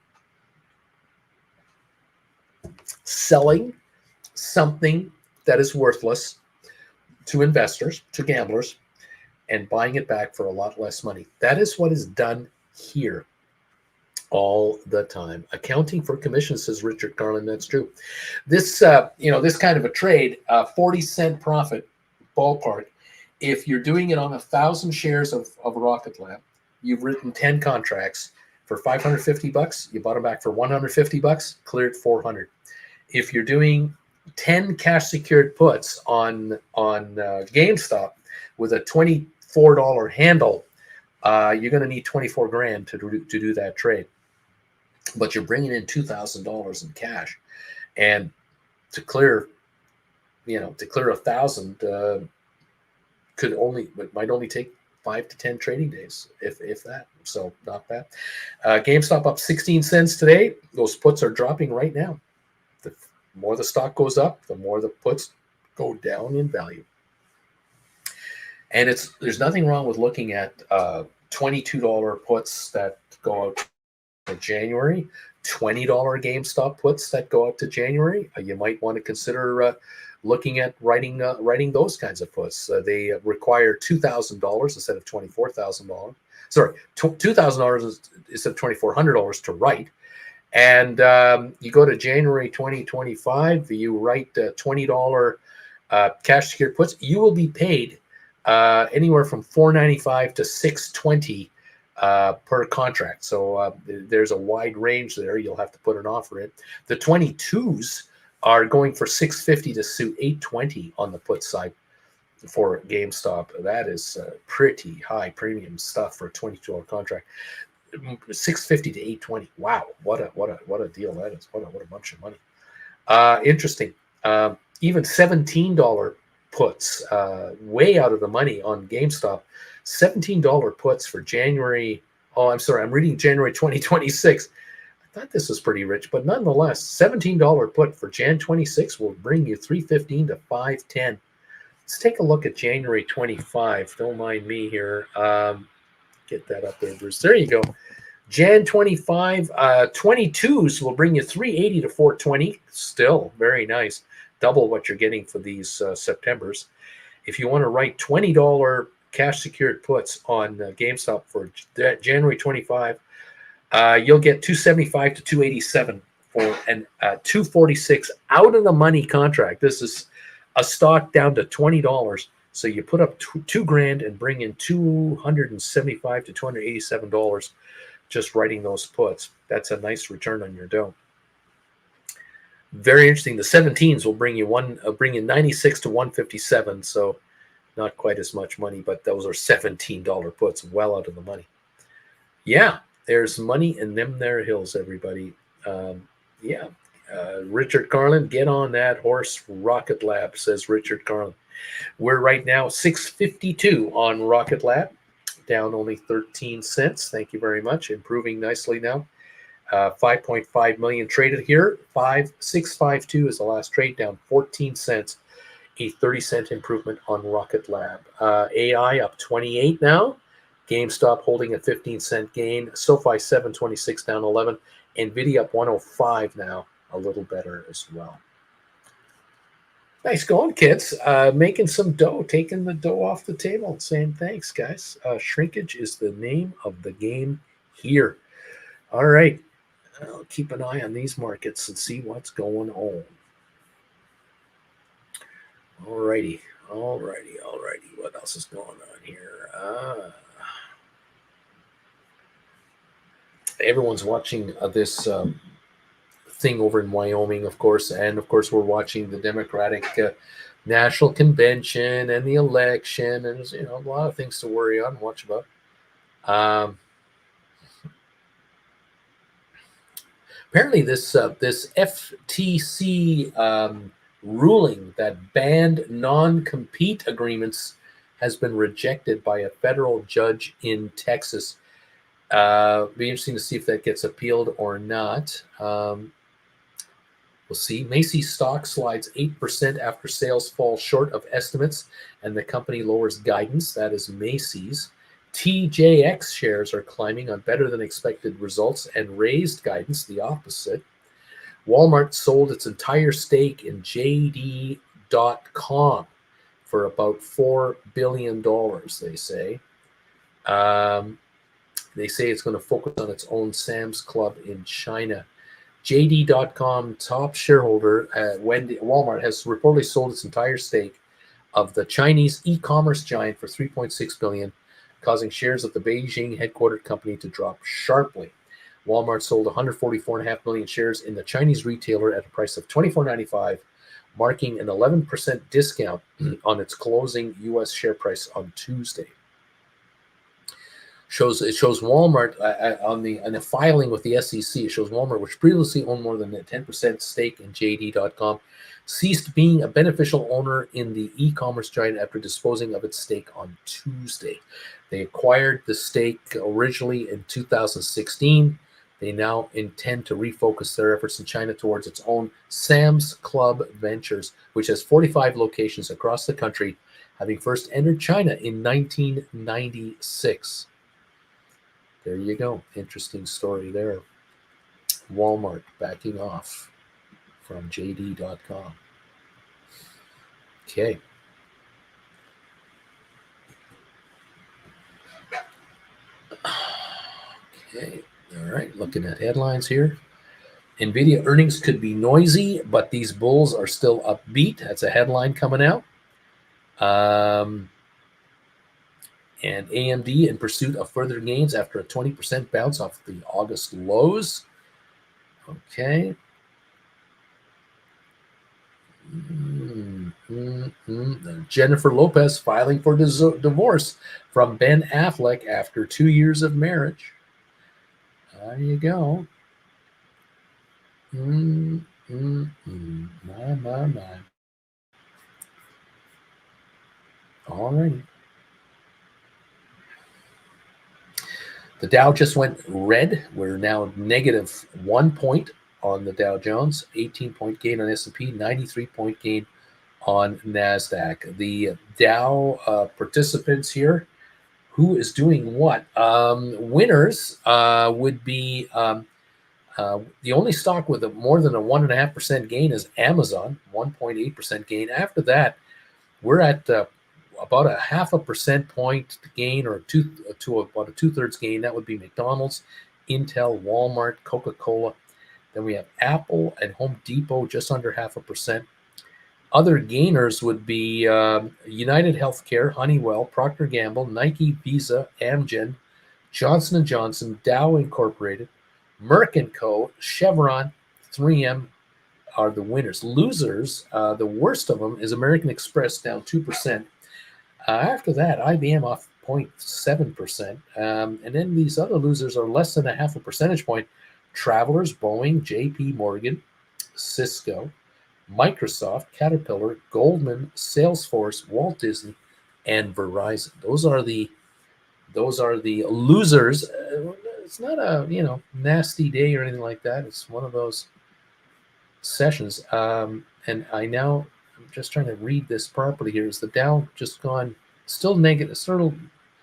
Selling something that is worthless to investors, to gamblers, and buying it back for a lot less money. That is what is done here all the time. Accounting for commission, says Richard Carlin. That's true. This, this kind of a trade, 40-cent profit ballpark. If you're doing it on 1,000 shares of Rocket Lab, you've written 10 contracts for $550. You bought them back for $150, cleared $400. If you're doing 10 cash secured puts on GameStop with a $24 handle, you're going to need 24 grand to do that trade. But you're bringing in $2,000 in cash, and to clear 1,000 might only take 5 to 10 trading days, if that. So not bad. GameStop up 16 cents today. Those puts are dropping right now. The more the stock goes up, the more the puts go down in value. And there's nothing wrong with looking at $22 puts that go out to January, $20 GameStop puts that go out to January. You might want to consider looking at writing those kinds of puts. They require $2,000 instead of $24,000. Sorry, $2,000 instead of $2,400 to write. And you go to January 2025, you write $20 cash secured puts. You will be paid anywhere from $4.95 to $6.20 per contract. So there's a wide range there. You'll have to put an offer in. The 22s are going for $6.50 to suit $8.20 on the put side for GameStop. That is pretty high premium stuff for a $22 contract. $6.50 to $8.20. Wow, what a deal that is! What a bunch of money. Interesting. Even $17 puts, way out of the money on GameStop. $17 puts for January. Oh, I'm sorry. I'm reading January 2026. I thought this was pretty rich, but nonetheless, $17 put for Jan 26 will bring you $3.15 to $5.10. Let's take a look at January 25. Don't mind me here. Get that up there, Bruce. There you go. Jan 25, 22s will bring you $3.80 to $4.20. Still very nice. Double what you're getting for these Septembers. If you want to write $20 cash secured puts on GameStop for January 25, you'll get $2.75 to $2.87 for an $2.46 out of the money contract. This is a stock down to $20. So you put up $2,000 and bring in $275 to $287 just writing those puts. That's a nice return on your dough. Very interesting. The 17s will bring you 96 to 157. So not quite as much money, but those are $17 puts, well out of the money. Yeah, there's money in them there hills, everybody. Richard Carlin, get on that horse, Rocket Lab, says Richard Carlin. We're right now 652 on Rocket Lab, down only 13 cents. Thank you very much. Improving nicely now. 5.5 million traded here. 5652 is the last trade, down 14 cents. A 30-cent improvement on Rocket Lab. AI up 28 now. GameStop holding a 15-cent gain. SoFi 726 down 11. NVIDIA up 105 now. A little better as well. Nice going, kids. Making some dough, taking the dough off the table and saying thanks, guys. Shrinkage is the name of the game here. All right. I'll keep an eye on these markets and see what's going on. All righty. What else is going on here? Everyone's watching this thing over in Wyoming, of course, and of course we're watching the Democratic National Convention and the election, and there's a lot of things to worry on and watch about. Apparently, this FTC ruling that banned non-compete agreements has been rejected by a federal judge in Texas. Be interesting to see if that gets appealed or not. We'll see. Macy's stock slides 8% after sales fall short of estimates, and the company lowers guidance. That is Macy's. TJX shares are climbing on better than expected results and raised guidance, the opposite. Walmart sold its entire stake in JD.com for about $4 billion, they say. They say it's going to focus on its own Sam's Club in China. JD.com top shareholder Walmart has reportedly sold its entire stake of the Chinese e-commerce giant for $3.6 billion, causing shares of the Beijing headquartered company to drop sharply. Walmart sold 144.5 million shares in the Chinese retailer at a price of $24.95, marking an 11% discount on its closing U.S. share price on Tuesday. It shows Walmart on the filing with the SEC. It shows Walmart, which previously owned more than a 10% stake in JD.com, ceased being a beneficial owner in the e-commerce giant after disposing of its stake on Tuesday. They acquired the stake originally in 2016. They now intend to refocus their efforts in China towards its own Sam's Club Ventures, which has 45 locations across the country, having first entered China in 1996. There you go. Interesting story there. Walmart backing off from JD.com. Okay. Okay. All right. Looking at headlines here. NVIDIA earnings could be noisy, but these bulls are still upbeat. That's a headline coming out. And AMD in pursuit of further gains after a 20% bounce off the August lows. Okay. Jennifer Lopez filing for divorce from Ben Affleck after 2 years of marriage. There you go. My. All right. The Dow just went red. We're now negative 1 point on the Dow Jones, 18-point gain on S&P, 93-point gain on NASDAQ. The Dow participants here, who is doing what? Winners would be the only stock with more than a 1.5% gain is Amazon, 1.8% gain. After that, we're at about a 0.5% point gain, or about a 2/3 gain. That would be McDonald's, Intel, Walmart, Coca-Cola. Then we have Apple and Home Depot, just under 0.5%. Other gainers would be United Healthcare, Honeywell, Procter & Gamble, Nike, Visa, Amgen, Johnson & Johnson, Dow Incorporated, Merck & Co., Chevron, 3M are the winners. Losers, the worst of them is American Express, down 2%. After that, IBM off 0.7%. And then these other losers are less than a 0.5 percentage point. Travelers, Boeing, JP Morgan, Cisco, Microsoft, Caterpillar, Goldman, Salesforce, Walt Disney, and Verizon. Those are the losers. It's not a nasty day or anything like that. It's one of those sessions. And I'm just trying to read this properly here. Is the Dow just gone still negative, sort of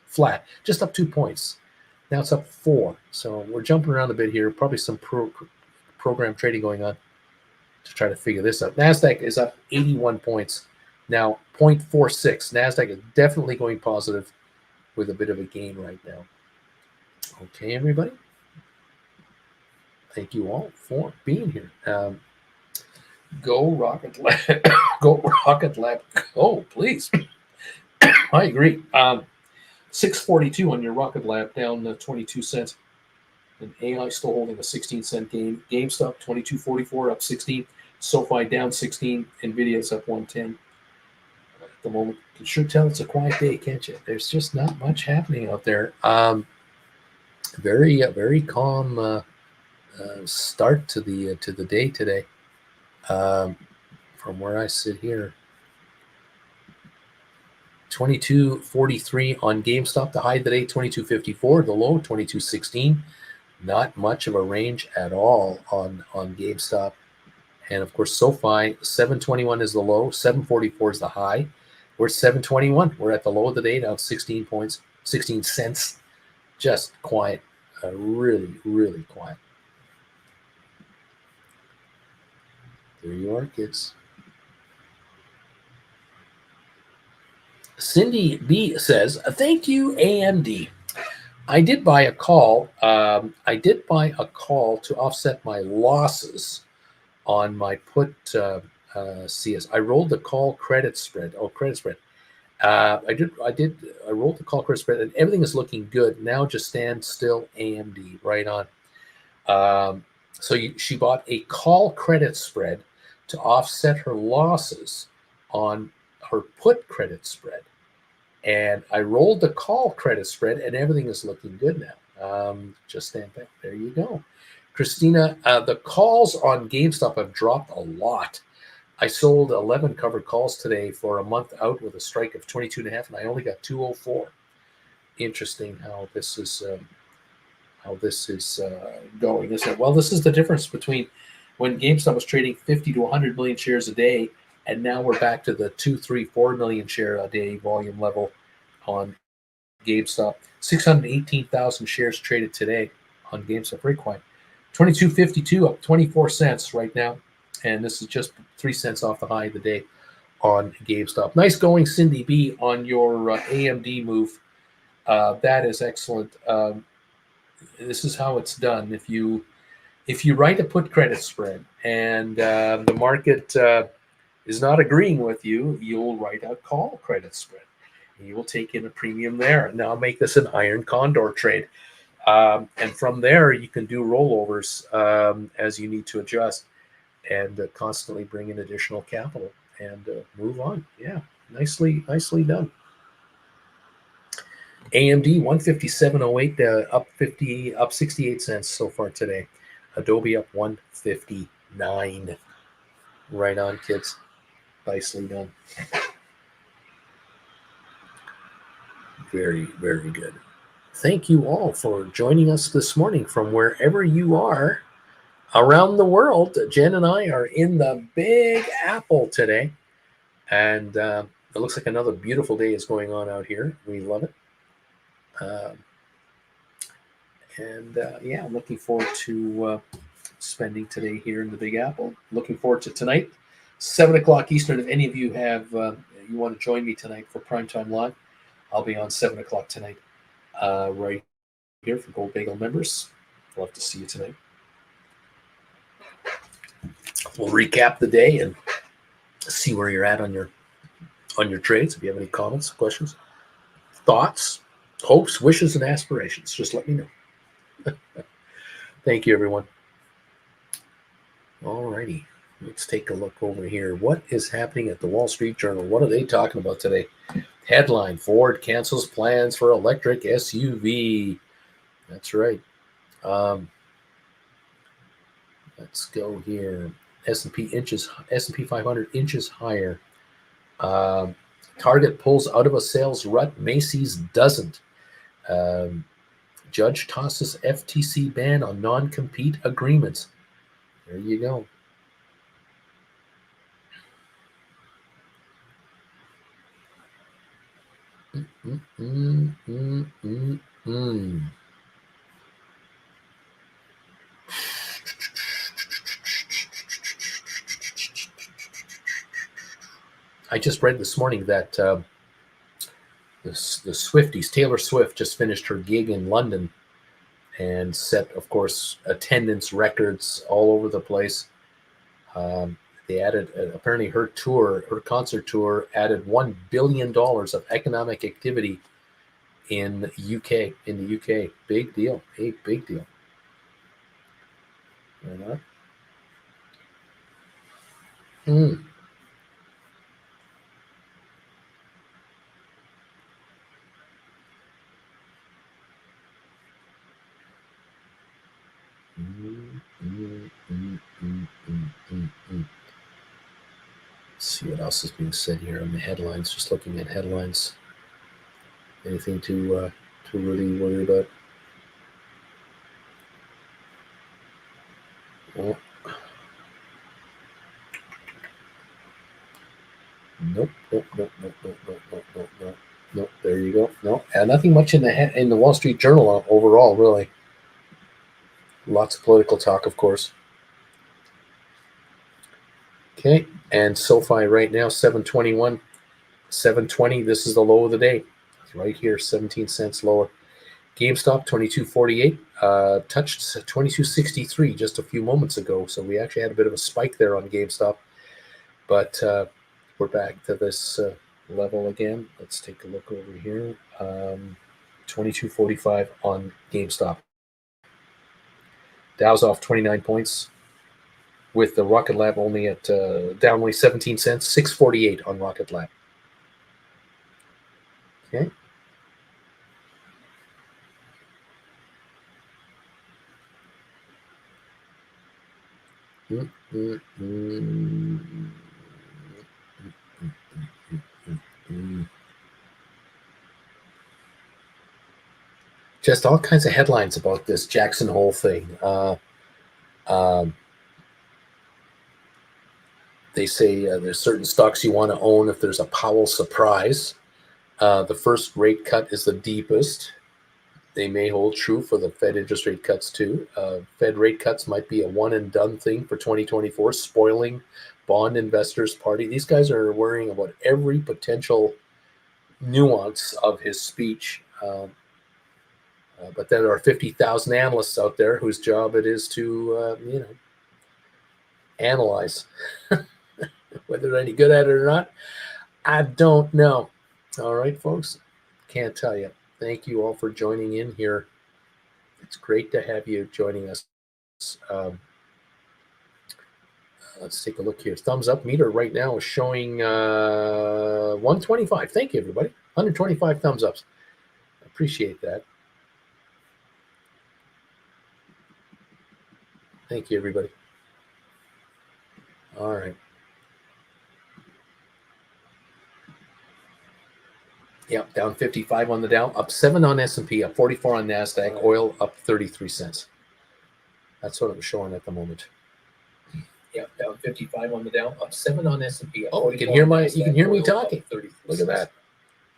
flat, just up 2 points. Now it's up 4. So we're jumping around a bit here. Probably some program trading going on to try to figure this out. NASDAQ is up 81 points. Now 0.46. NASDAQ is definitely going positive with a bit of a gain right now. Okay, everybody. Thank you all for being here. Go Rocket Lab. Go Rocket Lab. Go, please. I agree. 642 on your Rocket Lab, down 22 cents. And AI still holding a 16-cent gain. GameStop 22.44, up 16. SoFi down 16. Nvidia's up 110 at the moment. You can sure tell it's a quiet day, can't you? There's just not much happening out there. Very calm start to the day today. From where I sit here, 22.43 on GameStop. The high today 22.54. The low 22.16. Not much of a range at all on GameStop. And of course, SoFi 7.21 is the low, 7.44 is the high. We're at 7.21. We're at the low of the day now, 16 points, 16 cents. Just quiet, really, really quiet. There you are, kids. Cindy B says, "Thank you, AMD. I did buy a call. To offset my losses on my put CS. I rolled the call credit spread. Credit spread. I rolled the call credit spread, and everything is looking good. Now just stand still, AMD. Right on. She bought a call credit spread to offset her losses on her put credit spread. And I rolled the call credit spread, and everything is looking good now. Just stand back. There you go. Christina, the calls on GameStop have dropped a lot. I sold 11 covered calls today for a month out with a strike of 22.5, and I only got 204. Interesting how this is going, isn't it? Well, this is the difference between when GameStop was trading 50 to 100 million shares a day, and now we're back to the 2, 3, 4 million share a day volume level on GameStop. 618,000 shares traded today on GameStop. Very quiet. 22.52 up 24 cents right now. And this is just 3 cents off the high of the day on GameStop. Nice going, Cindy B, on your AMD move. That is excellent. This is how it's done. If you write a put credit spread and the market is not agreeing with you, you'll write a call credit spread. he will take in a premium there. And now make this an iron condor trade. And from there, you can do rollovers as you need to adjust and constantly bring in additional capital and move on. Yeah, nicely done. AMD 157.08 up 68 cents so far today. Adobe up 159. Right on, kids. Nicely done. Very, very good. Thank you all for joining us this morning from wherever you are around the world. Jen and I are in the Big Apple today, and it looks like another beautiful day is going on out here. We love it. Yeah, I'm looking forward to spending today here in the Big Apple. Looking forward to tonight, 7 o'clock Eastern. If any of you have you want to join me tonight for Primetime Live, I'll be on 7 o'clock tonight, right here for Gold Bagel members. Love to see you tonight. We'll recap the day and see where you're at on your trades. If you have any comments, questions, thoughts, hopes, wishes, and aspirations, just let me know. Thank you, everyone. Alrighty, let's take a look over here. What is happening at the Wall Street Journal? What are they talking about today? Headline: Ford cancels plans for electric SUV. That's right. Let's go here. S&P 500 inches higher. Target pulls out of a sales rut. Macy's doesn't. Judge tosses FTC ban on non-compete agreements. There you go. I just read this morning that the Swifties, Taylor Swift, just finished her gig in London and set, of course, attendance records all over the place. They added, apparently her concert tour added $1 billion of economic activity in the UK. Big deal. A big deal. Right on. Let's see what else is being said here on the headlines. Just looking at headlines. Anything to really worry about? Oh. Nope. There you go. No, nothing much in the Wall Street Journal overall, really. Lots of political talk, of course. Okay, and SoFi right now, 721, 720. This is the low of the day. It's right here, 17 cents lower. GameStop, 22.48. Touched 22.63 just a few moments ago. So we actually had a bit of a spike there on GameStop. But we're back to this level again. Let's take a look over here. 22.45 on GameStop. Dow's off 29 points, with the Rocket Lab only at down only 17 cents, 6.48 on Rocket Lab. Okay. Just all kinds of headlines about this Jackson Hole thing. They say there's certain stocks you want to own if there's a Powell surprise. The first rate cut is the deepest. They may hold true for the Fed interest rate cuts too. Fed rate cuts might be a one and done thing for 2024, spoiling bond investors' party. These guys are worrying about every potential nuance of his speech. But there are 50,000 analysts out there whose job it is to, analyze. Whether they're any good at it or not, I don't know. All right, folks. Can't tell you. Thank you all for joining in here. It's great to have you joining us. Let's take a look here. Thumbs up meter right now is showing 125. Thank you, everybody. 125 thumbs ups. Appreciate that. Thank you, everybody. All right. Yep, down 55 on the Dow, up 7 on S&P, up 44 on NASDAQ, oil up 33 cents. That's what it was showing at the moment. Yep, down 55 on the Dow, up 7 on S&P. Oh, you can hear me talking. Look at that.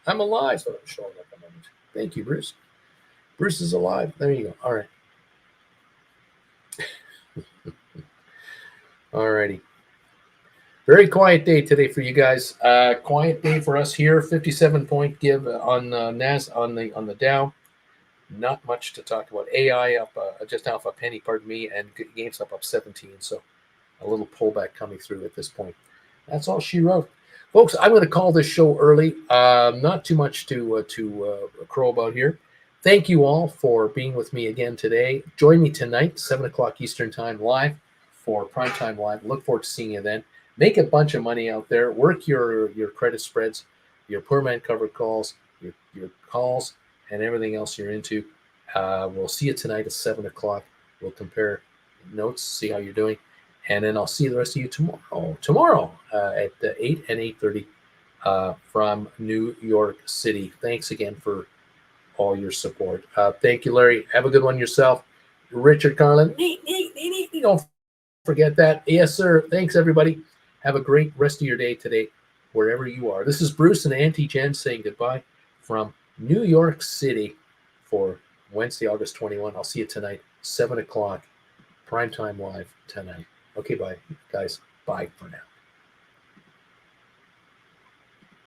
I'm alive. That's what it was showing at the moment. Thank you, Bruce. Bruce is alive. There you go. All right. All righty. Very quiet day today for you guys. Quiet day for us here. 57-point give on the Dow. Not much to talk about. AI up just off a penny, pardon me, and GameStop up 17. So a little pullback coming through at this point. That's all she wrote, folks. I'm going to call this show early. Not too much to crow about here. Thank you all for being with me again today. Join me tonight, 7 o'clock Eastern Time, live for Primetime Live. Look forward to seeing you then. Make a bunch of money out there. Work your credit spreads, your poor man covered calls, your calls, and everything else you're into. We'll see you tonight at 7 o'clock. We'll compare notes, see how you're doing. And then I'll see the rest of you tomorrow at 8 and 8:30 from New York City. Thanks again for all your support. Thank you, Larry. Have a good one yourself. Richard Carlin, don't forget that. Yes, sir. Thanks, everybody. Have a great rest of your day today, wherever you are. This is Bruce and Auntie Jen saying goodbye from New York City for Wednesday, August 21. I'll see you tonight, 7 o'clock, Primetime Live tonight. Okay, bye, guys. Bye for now.